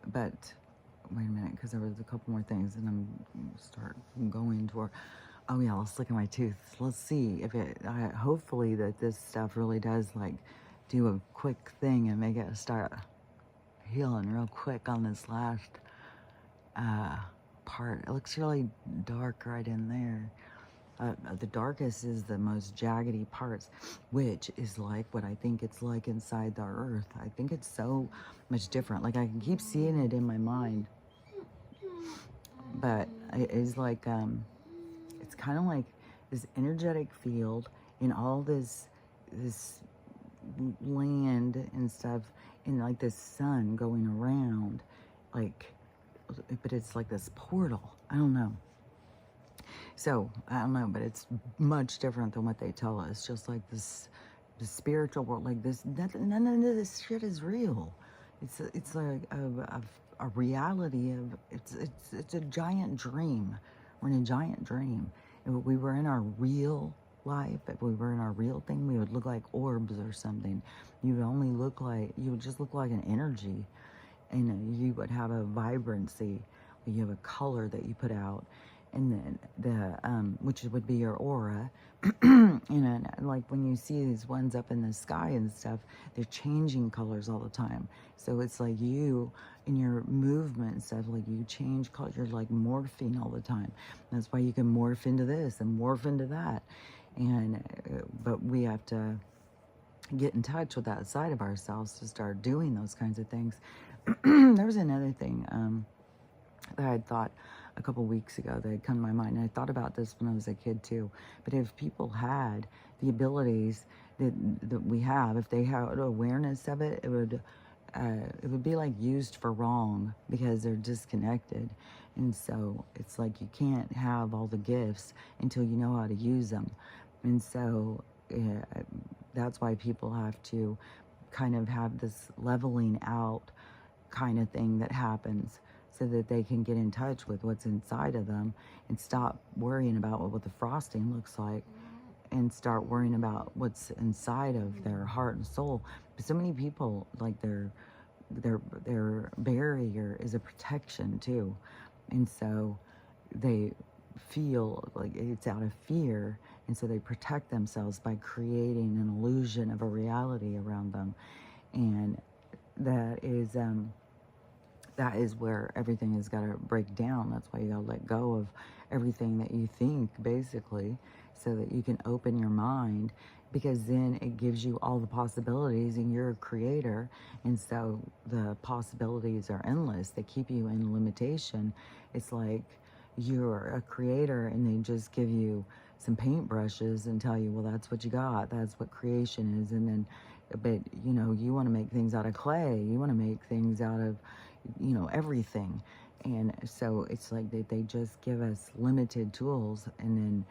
But wait a minute, because there was a couple more things, and I'm start going toward. Oh yeah, let's look at my tooth. Let's see if hopefully that this stuff really does like do a quick thing and make it start healing real quick on this last part. It looks really dark right in there. The darkest is the most jaggedy parts, which is like what I think it's like inside the earth. I think it's so much different. Like I can keep seeing it in my mind, but it is like, it's kind of like this energetic field in all this land and stuff, and like this sun going around, like, but it's like this portal. I don't know. So, I don't know, but it's much different than what they tell us. Just like this, the spiritual world, like this, none of this shit is real. It's like a reality of, it's a giant dream. We're in a giant dream. If we were in our real life, if we were in our real thing, we would look like orbs or something. You would just look like an energy, and you would have a vibrancy. You have a color that you put out, and then which would be your aura. Like when you see these ones up in the sky and stuff, they're changing colors all the time. So it's like you, in your movement and stuff, like you change colors. You're like morphing all the time. That's why you can morph into this and morph into that. And but we have to get in touch with that side of ourselves to start doing those kinds of things. There was another thing that I had thought a couple weeks ago that had come to my mind. And I thought about this when I was a kid too. But if people had the abilities that we have, if they had awareness of it, it would be like used for wrong, because they're disconnected. And so it's like you can't have all the gifts until you know how to use them. And so that's why people have to kind of have this leveling out kind of thing that happens, so that they can get in touch with what's inside of them and stop worrying about what the frosting looks like, and start worrying about what's inside of their heart and soul. But so many people, like their barrier is a protection too, and so they feel like it's out of fear, and so they protect themselves by creating an illusion of a reality around them. And that is where everything has got to break down. That's why you got to let go of everything that you think, basically, so that you can open your mind, because then it gives you all the possibilities, and you're a creator, and so the possibilities are endless. They keep you in limitation. It's like you're a creator and they just give you some paintbrushes and tell you, well, that's what you got, that's what creation is. And then, but you want to make things out of clay, you want to make things out of everything. And so it's like they just give us limited tools, and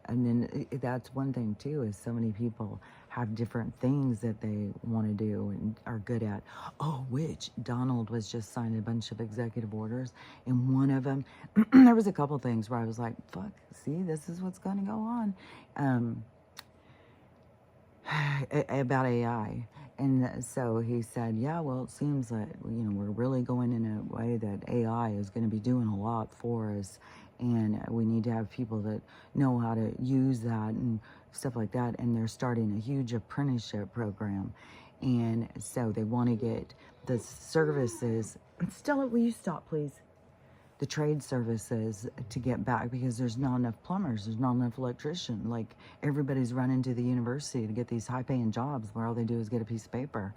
then that's one thing too, is so many people have different things that they want to do and are good at. Oh, which Donald was just signing a bunch of executive orders, and one of them, there was a couple things where I was like, fuck, see, this is what's going to go on, about AI. And so he said, yeah, well, it seems that, we're really going in a way that AI is going to be doing a lot for us. And we need to have people that know how to use that and stuff like that. And they're starting a huge apprenticeship program. And so they want to get the services. Stella, will you stop, please? The trade services to get back, because there's not enough plumbers, there's not enough electricians. Like, everybody's running to the university to get these high-paying jobs where all they do is get a piece of paper.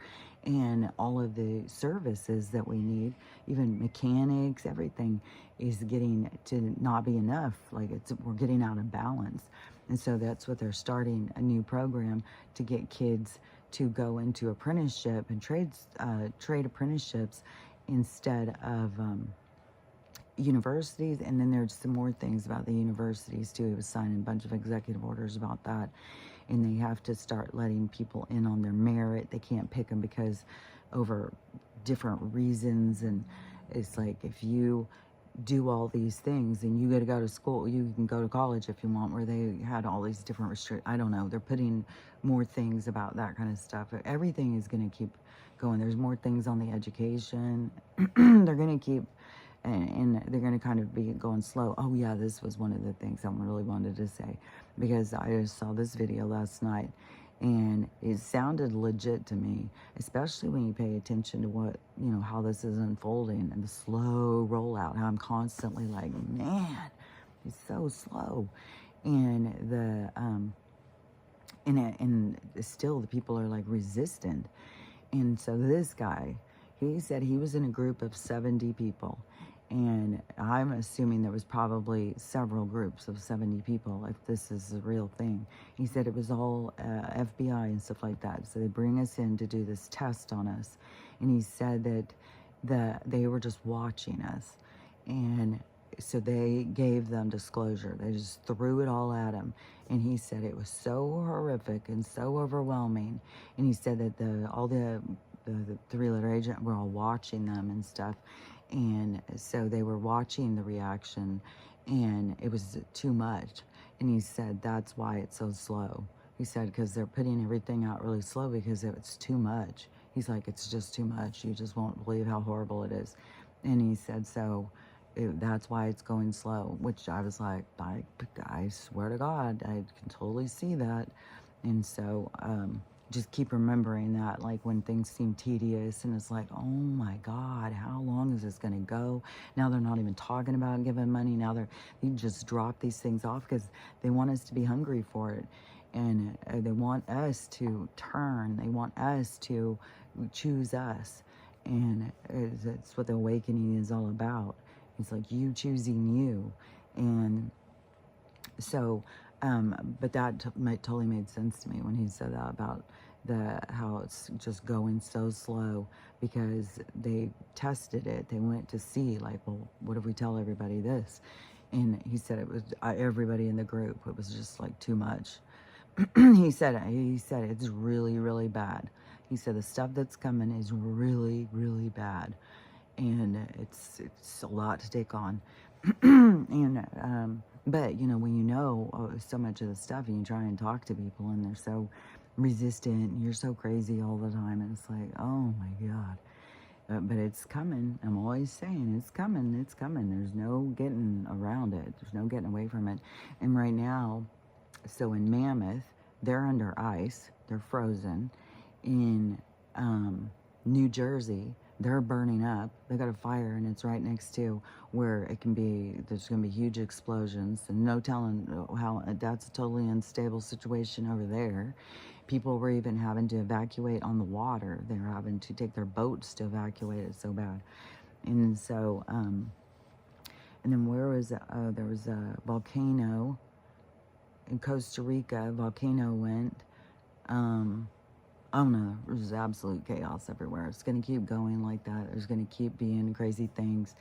And all of the services that we need, even mechanics, everything is getting to not be enough. Like, we're getting out of balance. And so that's what they're starting, a new program to get kids to go into apprenticeship and trade apprenticeships, instead of universities, and then there's some more things about the universities too. He was signing a bunch of executive orders about that, and they have to start letting people in on their merit. They can't pick them because over different reasons, and it's like if you do all these things and you got to go to school, you can go to college if you want, where they had all these different I don't know, they're putting more things about that kind of stuff. Everything is going to keep going. There's more things on the education. They're going to keep, and they're going to kind of be going slow. Oh yeah, this was one of the things I really wanted to say, because I just saw this video last night and it sounded legit to me, especially when you pay attention to what, you know, how this is unfolding and the slow rollout, how I'm constantly like, man, it's so slow. And and still the people are like resistant. And so this guy, he said he was in a group of 70 people. And I'm assuming there was probably several groups of 70 people, if this is a real thing. He said it was all FBI and stuff like that. So they bring us in to do this test on us. And he said that they were just watching us. And so they gave them disclosure. They just threw it all at him. And he said it was so horrific and so overwhelming. And he said that all the three-letter agent were all watching them and stuff. And so they were watching the reaction, and it was too much. And he said that's why it's so slow. He said because they're putting everything out really slow because it's too much. He's like, it's just too much. You just won't believe how horrible it is. And he said, so that's why it's going slow, which I was like, I swear to God, I can totally see that. And so just keep remembering that, like when things seem tedious and it's like, oh my God, how long is this going to go? Now they're not even talking about giving money. Now they just drop these things off because they want us to be hungry for it. And they want us to turn. They want us to choose us. And it's what the awakening is all about. It's like you choosing you. And so, but that totally made sense to me when he said that about how it's just going so slow, because they tested it. They went to see, like, well, what if we tell everybody this? And he said it was everybody in the group. It was just like too much. He said it's really, really bad. He said the stuff that's coming is really, really bad, and it's a lot to take on. And but you know, when you know so much of the stuff and you try and talk to people and they're so resistant and you're so crazy all the time, and it's like, oh my God. But it's coming. I'm always saying it's coming. It's coming. There's no getting around it. There's no getting away from it. And right now, so in Mammoth, they're under ice. They're frozen. In New Jersey, they're burning up. They got a fire, and it's right next to where it can be, there's going to be huge explosions, and no telling how, that's a totally unstable situation over there. People were even having to evacuate on the water. They were having to take their boats to evacuate. It's so bad. And so, and then where was it? There was a volcano in Costa Rica. Volcano went. Oh no, there's absolute chaos everywhere. It's going to keep going like that. There's going to keep being crazy things.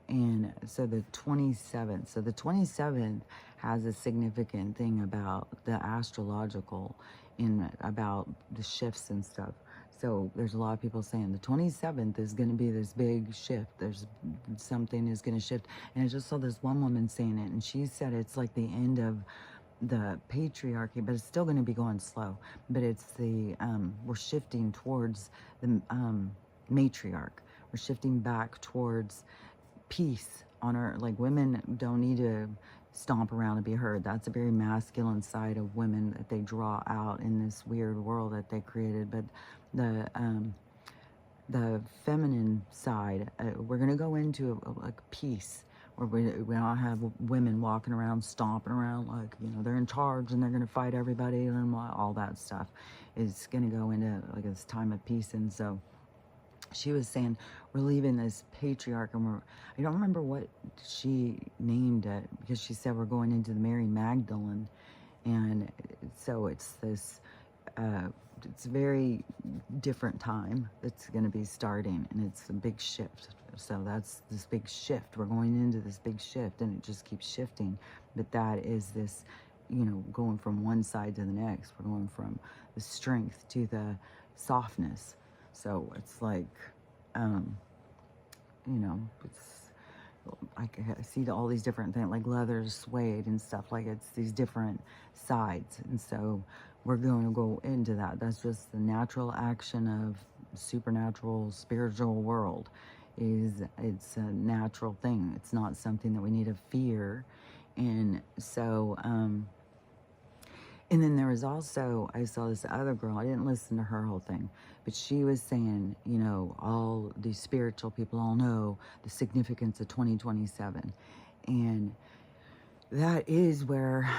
And so the 27th, so the 27th has a significant thing about the astrological, in about the shifts and stuff. So there's a lot of people saying the 27th is going to be this big shift. There's something is going to shift. And I just saw this one woman saying it, and she said it's like the end of the patriarchy, but it's still going to be going slow. But it's the we're shifting towards the matriarch. We're shifting back towards peace on our, like, women don't need to stomp around and be heard. That's a very masculine side of women that they draw out in this weird world that they created. But the feminine side, we're going to go into like peace, where we don't have women walking around stomping around like, you know, they're in charge and they're going to fight everybody and all that stuff. It's going to go into like this time of peace. And so she was saying we're leaving this patriarch, and I don't remember what she named it, because she said we're going into the Mary Magdalene. And so it's this it's a very different time that's going to be starting, and it's a big shift. So that's this big shift. We're going into this big shift, and it just keeps shifting. But that is this, going from one side to the next. We're going from the strength to the softness. So it's like, it's, I see all these different things, like leather, suede, and stuff. Like, it's these different sides. And so we're going to go into that. That's just the natural action of supernatural, spiritual world. It's a natural thing. It's not something that we need to fear. And so, and then there was also, I saw this other girl, I didn't listen to her whole thing, but she was saying, all these spiritual people all know the significance of 2027. And that is where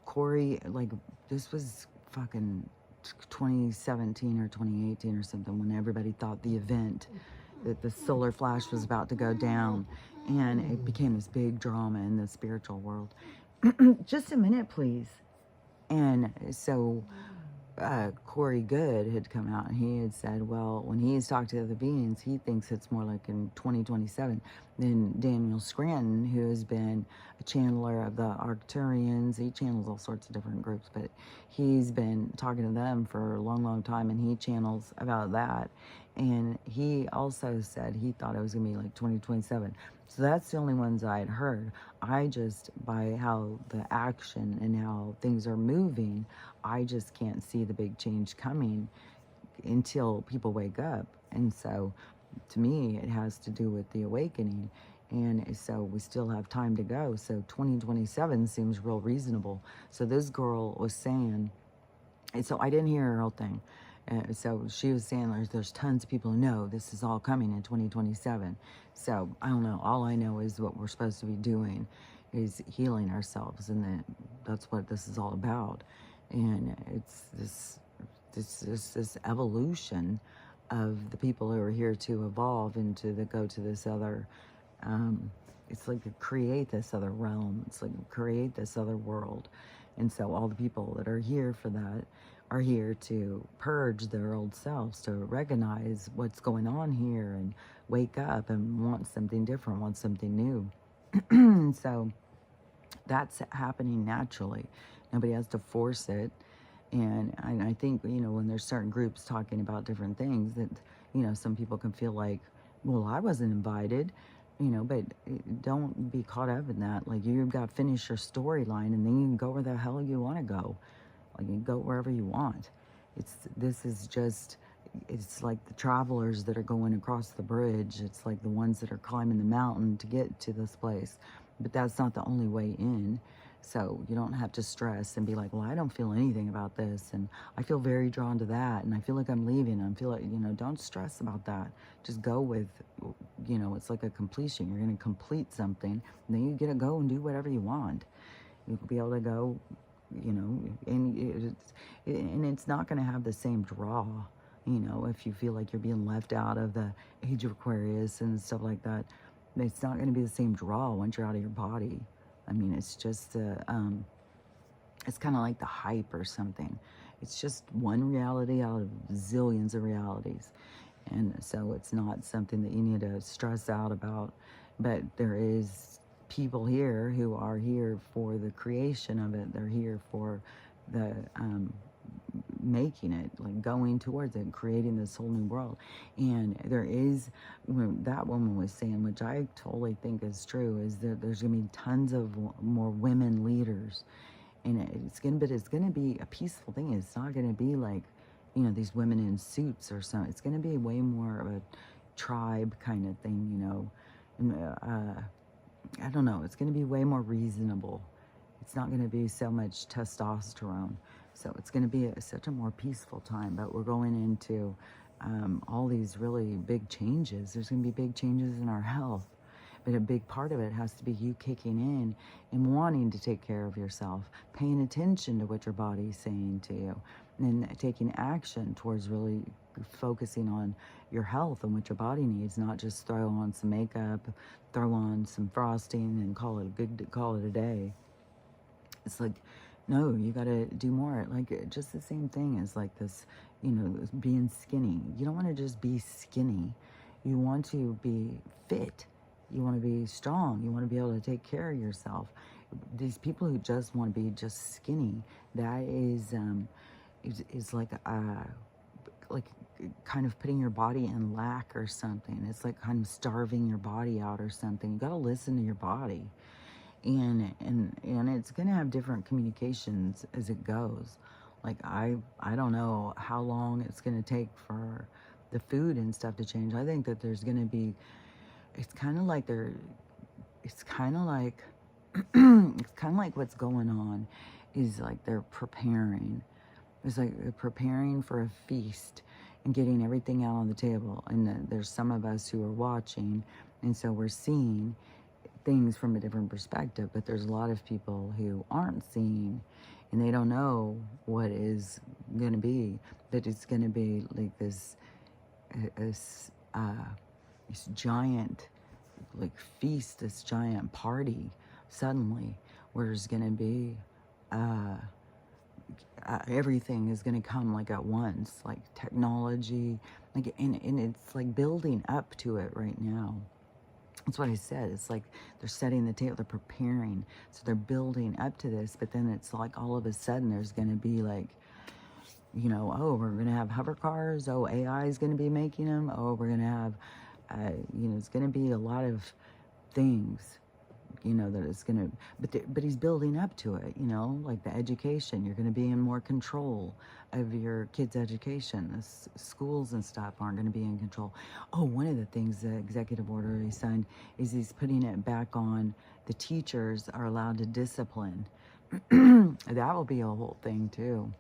Corey, like, this was fucking 2017 or 2018 or something, when everybody thought the event, that the solar flash was about to go down. And it became this big drama in the spiritual world. Just a minute, please. And so Corey Good had come out, and he had said, well, when he's talked to other beings, he thinks it's more like in 2027. Then Daniel Scranton, who has been a channeler of the Arcturians, he channels all sorts of different groups, but he's been talking to them for a long, long time, and he channels about that. And he also said he thought it was going to be like 2027. So that's the only ones I had heard. I just, by how the action and how things are moving, I just can't see the big change coming until people wake up. And so, to me, it has to do with the awakening. And so we still have time to go. So 2027 seems real reasonable. So this girl was saying, and so I didn't hear her whole thing. So she was saying there's tons of people who know this is all coming in 2027. So I don't know. All I know is what we're supposed to be doing is healing ourselves, and that's what this is all about. And it's this evolution of the people who are here to evolve into go to this other. It's like to create this other realm. It's like create this other world. And so all the people that are here for that are here to purge their old selves, to recognize what's going on here and wake up and want something different, want something new. And so that's happening naturally. Nobody has to force it. And I think, when there's certain groups talking about different things that, some people can feel like, well, I wasn't invited, but don't be caught up in that. Like, you've got to finish your storyline, and then you can go where the hell you want to go. Like, you can go wherever you want. It's like the travelers that are going across the bridge. It's like the ones that are climbing the mountain to get to this place. But that's not the only way in. So you don't have to stress and be like, well, I don't feel anything about this, and I feel very drawn to that, and I feel like I'm leaving. I feel like, don't stress about that. Just go with, it's like a completion. You're going to complete something, and then you get to go and do whatever you want. You'll be able to go, and it's not going to have the same draw, if you feel like you're being left out of the age of Aquarius and stuff like that. It's not going to be the same draw once you're out of your body. I mean, it's just, it's kind of like the hype or something. It's just one reality out of zillions of realities. And so it's not something that you need to stress out about. But there is people here who are here for the creation of it. They're here for the making it, like going towards it, creating this whole new world. And there is, that woman was saying, which I totally think is true, is that there's going to be tons of more women leaders. And it's going to be a peaceful thing. It's not going to be like, these women in suits or something. It's going to be way more of a tribe kind of thing, And, I don't know. It's going to be way more reasonable. It's not going to be so much testosterone. So it's going to be such a more peaceful time. But we're going into all these really big changes. There's going to be big changes in our health. But a big part of it has to be you kicking in and wanting to take care of yourself, paying attention to what your body's saying to you, and taking action towards really focusing on your health and what your body needs, not just throw on some makeup, throw on some frosting and call it a day. It's like No, you got to do more. Like, just the same thing as like this, being skinny. You don't want to just be skinny. You want to be fit. You want to be strong. You want to be able to take care of yourself. These people who just want to be just skinny, that is like kind of putting your body in lack or something. It's like kind of starving your body out or something. You got to listen to your body. And it's going to have different communications as it goes. Like, I don't know how long it's going to take for the food and stuff to change. I think that there's going to be, it's kind of like it's kind of like what's going on is like they're preparing. It's like they're preparing for a feast and getting everything out on the table. And there's some of us who are watching, and so we're seeing things from a different perspective, but there's a lot of people who aren't seeing, and they don't know what is going to be, that it's going to be like this giant like feast, this giant party suddenly, where there's going to be everything is going to come like at once, like technology, like, and it's like building up to it right now. That's what I said. It's like they're setting the table, they're preparing. So they're building up to this, but then it's like all of a sudden there's going to be like, oh, we're going to have hover cars. Oh, AI is going to be making them. Oh, we're going to have, it's going to be a lot of things, that it's going to, but he's building up to it, like the education. You're going to be in more control of your kids' education. The schools and stuff aren't going to be in control. Oh, one of the things the executive order he signed is he's putting it back on the teachers are allowed to discipline. That will be a whole thing too.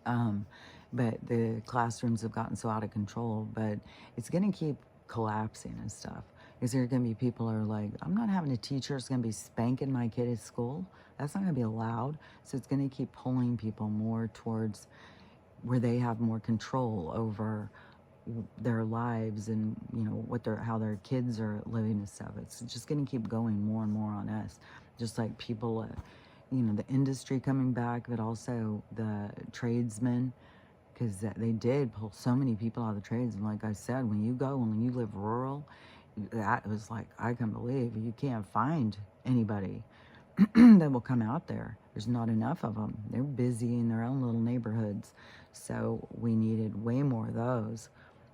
But the classrooms have gotten so out of control, but it's going to keep collapsing and stuff. Is there going to be people who are like, I'm not having a teacher who's going to be spanking my kid at school. That's not going to be allowed. So it's going to keep pulling people more towards where they have more control over their lives and, how their kids are living and stuff. It's just going to keep going more and more on us. Just like people, the industry coming back, but also the tradesmen, because they did pull so many people out of the trades. And like I said, when you live rural, that was like, I can believe you can't find anybody that will come out there. There's not enough of them. They're busy in their own little neighborhoods. So we needed way more of those.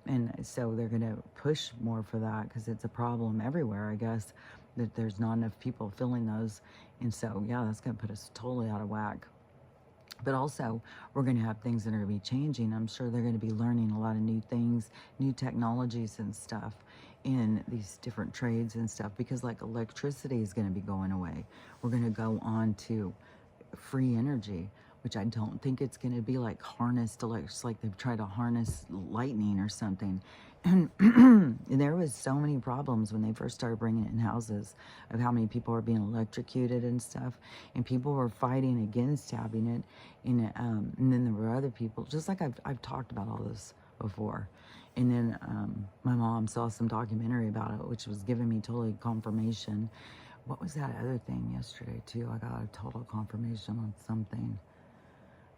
And so they're going to push more for that because it's a problem everywhere, I guess, that there's not enough people filling those. And so, yeah, that's going to put us totally out of whack. But also, we're going to have things that are going to be changing. I'm sure they're going to be learning a lot of new things, new technologies and stuff in these different trades and stuff, because like electricity is going to be going away. We're going to go on to free energy, which I don't think it's going to be like harnessed, like they've tried to harness lightning or something. And there was so many problems when they first started bringing it in houses of how many people were being electrocuted and stuff, and people were fighting against having it. And then there were other people, just like I've talked about all this before. And then my mom saw some documentary about it, which was giving me totally confirmation. What was that other thing yesterday too? I got a total confirmation on something.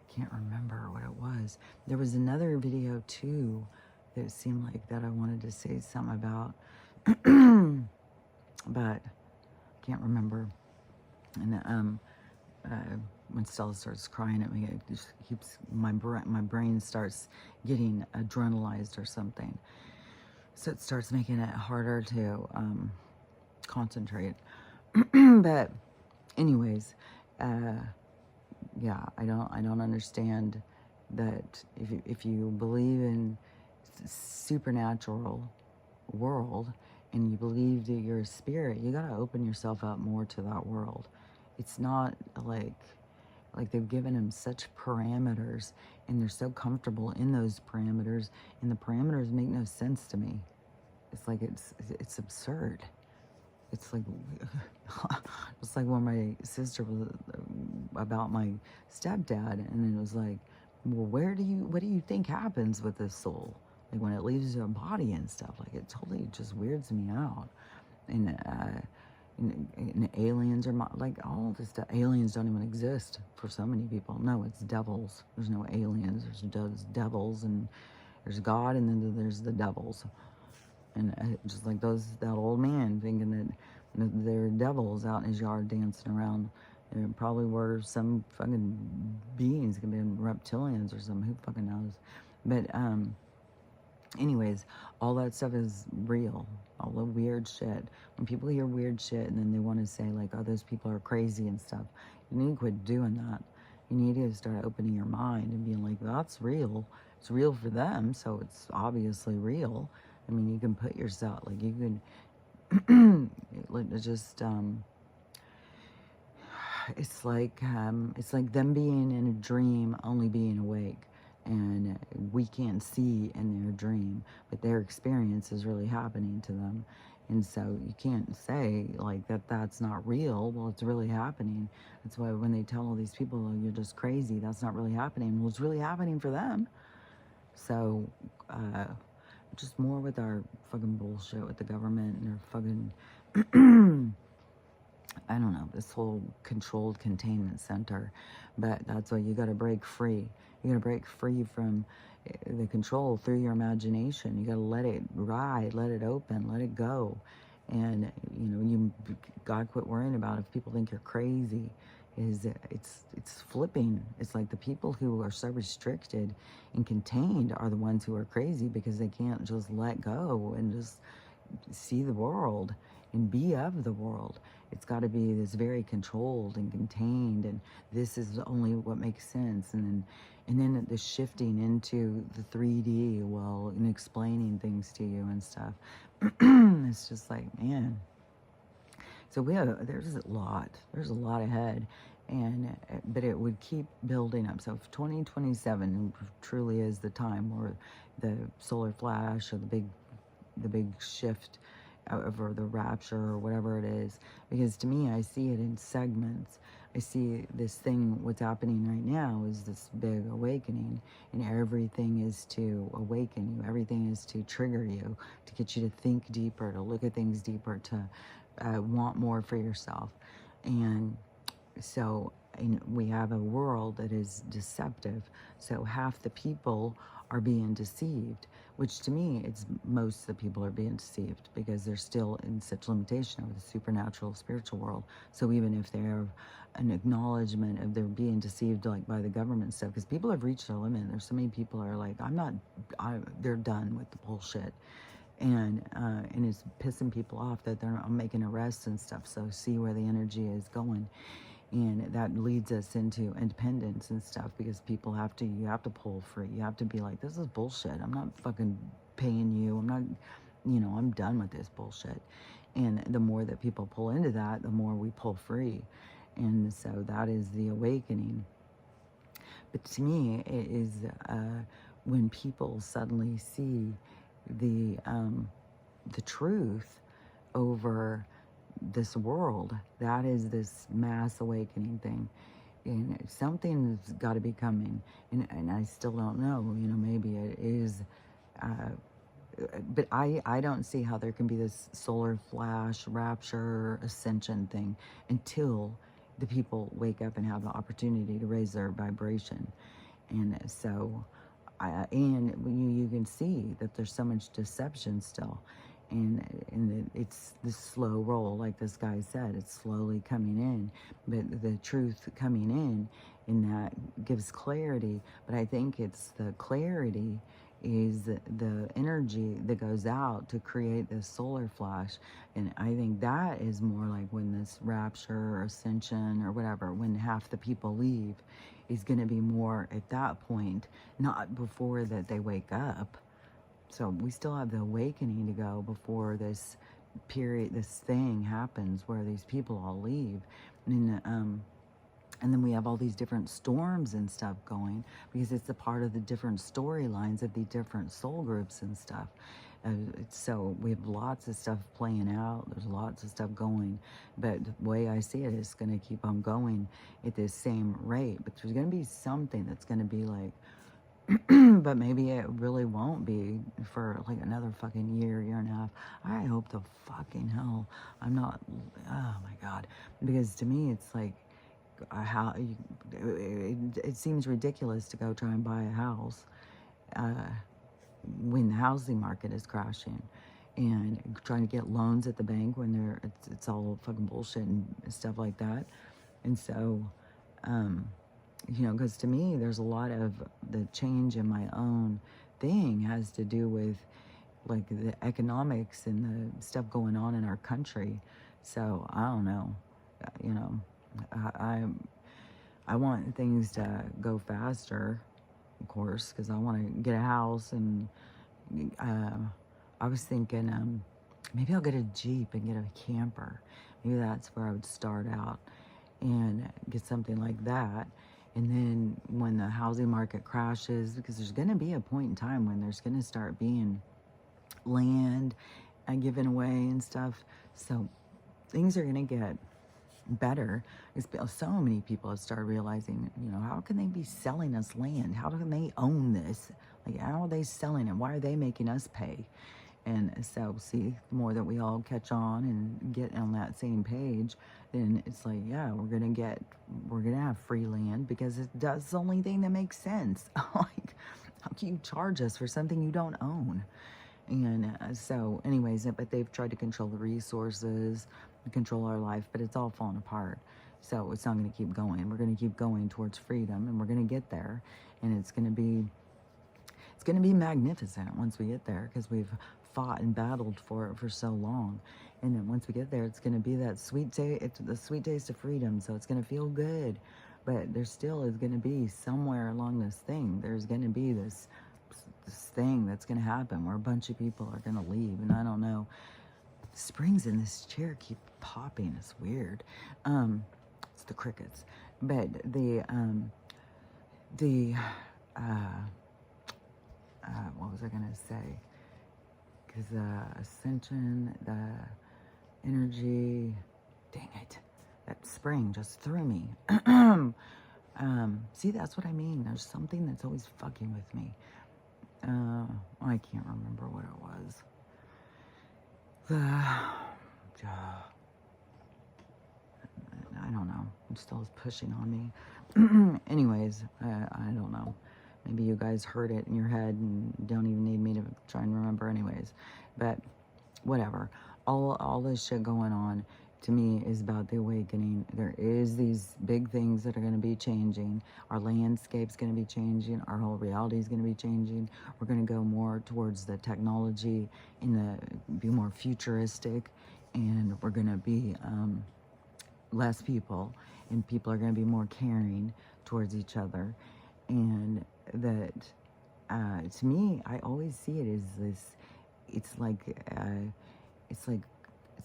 I can't remember what it was. There was another video too that seemed like that I wanted to say something about, but can't remember. And when Stella starts crying at me, it just keeps my brain starts getting adrenalized or something. So it starts making it harder to concentrate. But anyways, yeah, I don't understand that if you believe in supernatural world and you believe that you're a spirit, you got to open yourself up more to that world. It's not like they've given him such parameters, and they're so comfortable in those parameters, and the parameters make no sense to me. It's like it's absurd. It's like just like when my sister was about my stepdad, and it was like, well, what do you think happens with this soul? Like when it leaves your body and stuff, like it totally just weirds me out. And and aliens are like all this stuff. Aliens don't even exist for so many people. No, it's devils. There's no aliens. There's devils, and there's God, and then there's the devils. And just like that old man thinking that there are devils out in his yard dancing around. There probably were some fucking beings, could be reptilians or something. Who fucking knows? But anyways, all that stuff is real. All the weird shit. When people hear weird shit and then they want to say like, oh, those people are crazy and stuff, you need to quit doing that. You need to start opening your mind and being like, that's real. It's real for them, so it's obviously real. I mean, you can put yourself, like, you can, just, it's like them being in a dream, only being awake. And we can't see in their dream, but their experience is really happening to them. And so you can't say like that's not real. Well, it's really happening. That's why when they tell all these people, oh, you're just crazy, that's not really happening. Well, it's really happening for them. So, just more with our fucking bullshit with the government and their fucking, I don't know, this whole controlled containment center. But that's why you got to break free. You got to break free from the control through your imagination. You got to let it ride, let it open, let it go. And, you know, you got to quit worrying about if people think you're crazy. It's flipping. It's like the people who are so restricted and contained are the ones who are crazy because they can't just let go and just see the world and be of the world. It's got to be this very controlled and contained, and this is only what makes sense. And then the shifting into the 3D, well, and explaining things to you and stuff. It's just like, man. So there's a lot ahead, but it would keep building up. So if 2027 truly is the time where the solar flash or the big shift or the rapture or whatever it is, because to me I see it in segments. I see this thing, what's happening right now is this big awakening, and everything is to awaken you. Everything is to trigger you, to get you to think deeper, to look at things deeper, to want more for yourself. And so we have a world that is deceptive. So half the people are being deceived, which to me, it's most of the people are being deceived because they're still in such limitation of the supernatural spiritual world. So even if they have an acknowledgement of they're being deceived like by the government stuff, because people have reached their limit. There's so many people are like, they're done with the bullshit. And it's pissing people off that they're making arrests and stuff. So see where the energy is going. And that leads us into independence and stuff, because you have to pull free. You have to be like, this is bullshit. I'm not fucking paying you. I'm not, I'm done with this bullshit. And the more that people pull into that, the more we pull free. And so that is the awakening. But to me, it is when people suddenly see the truth over this world, that is this mass awakening thing. And something's got to be coming, and I still don't know, maybe it is, but I don't see how there can be this solar flash, rapture, ascension thing until the people wake up and have the opportunity to raise their vibration. And so and you can see that there's so much deception still, and it's this slow roll, like this guy said. It's slowly coming in, but the truth coming in that gives clarity. But I think it's the clarity is the energy that goes out to create this solar flash. And I think that is more like when this rapture or ascension or whatever, when half the people leave, is going to be more at that point, not before that they wake up. So we still have the awakening to go before this period, this thing happens where these people all leave. And then we have all these different storms and stuff going, because it's a part of the different storylines of the different soul groups and stuff. So we have lots of stuff playing out. There's lots of stuff going. But the way I see it is going to keep on going at this same rate. But there's going to be something that's going to be like, But maybe it really won't be for like another fucking year and a half. I hope the fucking hell I'm not. Oh my God. Because to me, it's like, how it seems ridiculous to go try and buy a house uh, when the housing market is crashing, and trying to get loans at the bank when it's all fucking bullshit and stuff like that. And so, because to me, there's a lot of the change in my own thing has to do with like the economics and the stuff going on in our country. So I don't know, you know, I I want things to go faster, of course, because I want to get a house. And uh, I was thinking maybe I'll get a Jeep and get a camper. Maybe that's where I would start out and get something like that. And then when the housing market crashes, because there's going to be a point in time when there's going to start being land given away and stuff. So things are going to get better. So many people have started realizing, how can they be selling us land? How can they own this? Like, how are they selling it? Why are they making us pay? And so, see, the more that we all catch on and get on that same page, then it's like, yeah, we're gonna have free land, because that's the only thing that makes sense. Like, how can you charge us for something you don't own? And so, anyways, but they've tried to control the resources, control our life, but it's all falling apart. So it's not going to keep going. We're going to keep going towards freedom, and we're going to get there, and it's going to be magnificent once we get there, because we've fought and battled for it for so long. And then once we get there, it's going to be that it's the sweet taste of freedom. So it's going to feel good, but there still is going to be somewhere along this thing. There's going to be this thing that's going to happen where a bunch of people are going to leave, and I don't know. Springs in this chair keep popping. It's weird. It's the crickets, but what was I gonna say? Because ascension, the energy. Dang it! That spring just threw me. See, that's what I mean. There's something that's always fucking with me. I can't remember what it was. I don't know. It still is pushing on me. Anyways, I don't know. Maybe you guys heard it in your head and don't even need me to try and remember anyways. But whatever. All this shit going on to me is about the awakening. There is these big things that are going to be changing. Our landscape's going to be changing. Our whole reality is going to be changing. We're going to go more towards the technology be more futuristic, and we're going to be less people, and people are going to be more caring towards each other. And that to me, I always see it as this. It's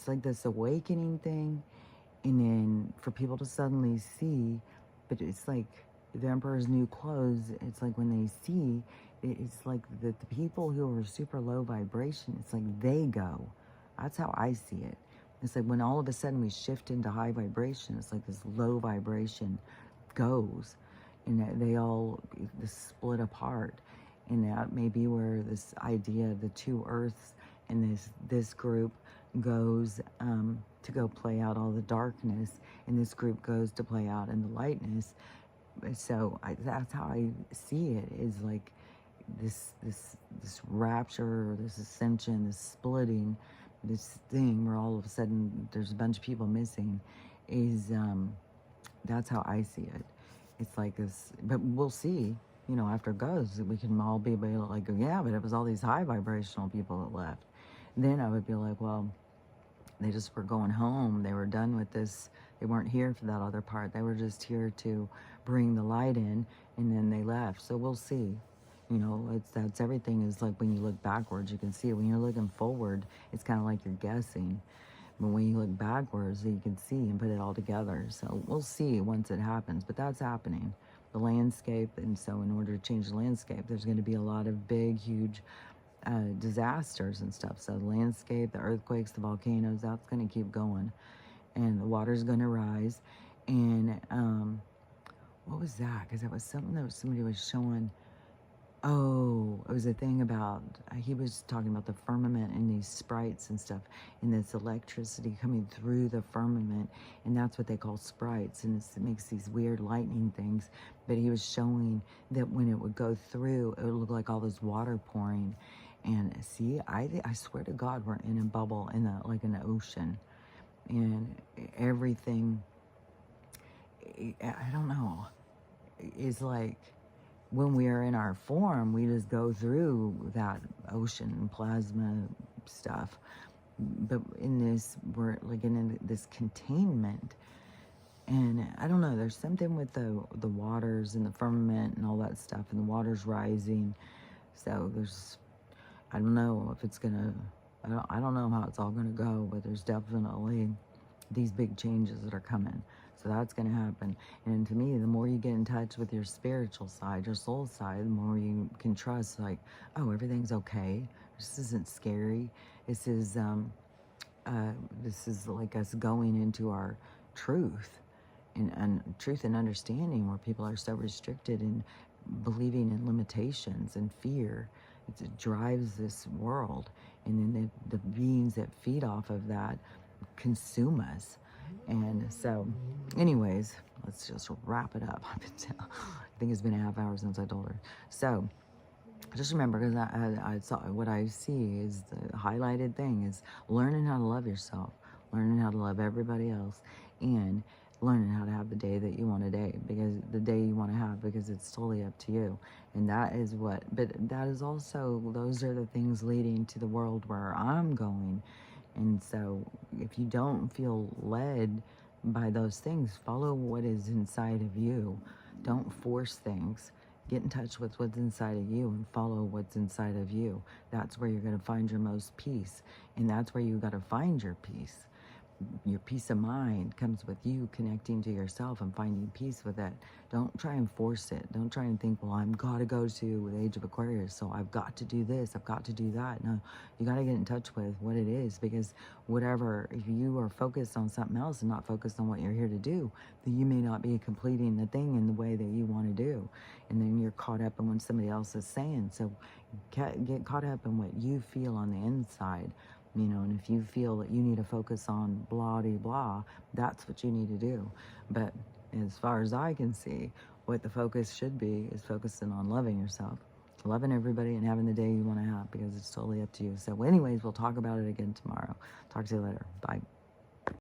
like this awakening thing, and then for people to suddenly see, but it's like the emperor's new clothes. It's like when they see, it's like the people who are super low vibration, it's like they go. That's how I see it. It's like when all of a sudden we shift into high vibration, it's like this low vibration goes, and they all split apart. And that may be where this idea of the two earths and this group goes to go play out all the darkness, and this group goes to play out in the lightness. So that's how I see it, is like this rapture, this ascension, this splitting, this thing where all of a sudden there's a bunch of people missing, is that's how I see it. It's like this, but we'll see, after it goes, we can all be able to like go, yeah, but it was all these high vibrational people that left. Then I would be like, well, they just were going home. They were done with this. They weren't here for that other part. They were just here to bring the light in, and then they left. So we'll see. That's everything is like when you look backwards, you can see it. When you're looking forward, it's kind of like you're guessing. But when you look backwards, you can see and put it all together. So we'll see once it happens. But that's happening. The landscape, and so in order to change the landscape, there's going to be a lot of big, huge disasters and stuff. So the landscape, the earthquakes, the volcanoes, that's going to keep going, and the water's going to rise. And what was that? Because that was something that somebody was showing. Oh, it was a thing about, he was talking about the firmament and these sprites and stuff, and this electricity coming through the firmament, and that's what they call sprites, and it makes these weird lightning things. But he was showing that when it would go through, it would look like all this water pouring. And see, I swear to God, we're in a bubble, in a, like an ocean, and everything, I don't know, is like, when we are in our form, we just go through that ocean plasma stuff. But in this, we're like in this containment. And I don't know, there's something with the waters and the firmament and all that stuff, and the water's rising. So there's, I don't know if it's gonna, I don't know how it's all gonna go, but there's definitely these big changes that are coming. So that's going to happen. And to me, the more you get in touch with your spiritual side, your soul side, the more you can trust, like, oh, everything's okay. This isn't scary. This is like us going into our truth, and truth and understanding, where people are so restricted and believing in limitations and fear. It drives this world, and then the beings that feed off of that consume us. And so, anyways, let's just wrap it up. I think it's been a half hour since I told her. So, just remember, because I saw, what I see is the highlighted thing is learning how to love yourself, learning how to love everybody else, and learning how to have the day that you want today, because the day you want to have, because it's totally up to you. And that is what, but that is also, those are the things leading to the world where I'm going. And so if you don't feel led by those things, follow what is inside of you. Don't force things. Get in touch with what's inside of you and follow what's inside of you. That's where you're going to find your most peace. And that's where you got to find your peace. Your peace of mind comes with you connecting to yourself and finding peace with it. Don't try and force it. Don't try and think, well, I've got to go to the age of Aquarius, so I've got to do this, I've got to do that. No, you got to get in touch with what it is, because whatever, if you are focused on something else and not focused on what you're here to do, then you may not be completing the thing in the way that you want to do. And then you're caught up in what somebody else is saying. So get caught up in what you feel on the inside. And if you feel that you need to focus on blah, de blah, that's what you need to do. But as far as I can see, what the focus should be is focusing on loving yourself, loving everybody, and having the day you want to have, because it's totally up to you. So anyways, we'll talk about it again tomorrow. Talk to you later. Bye.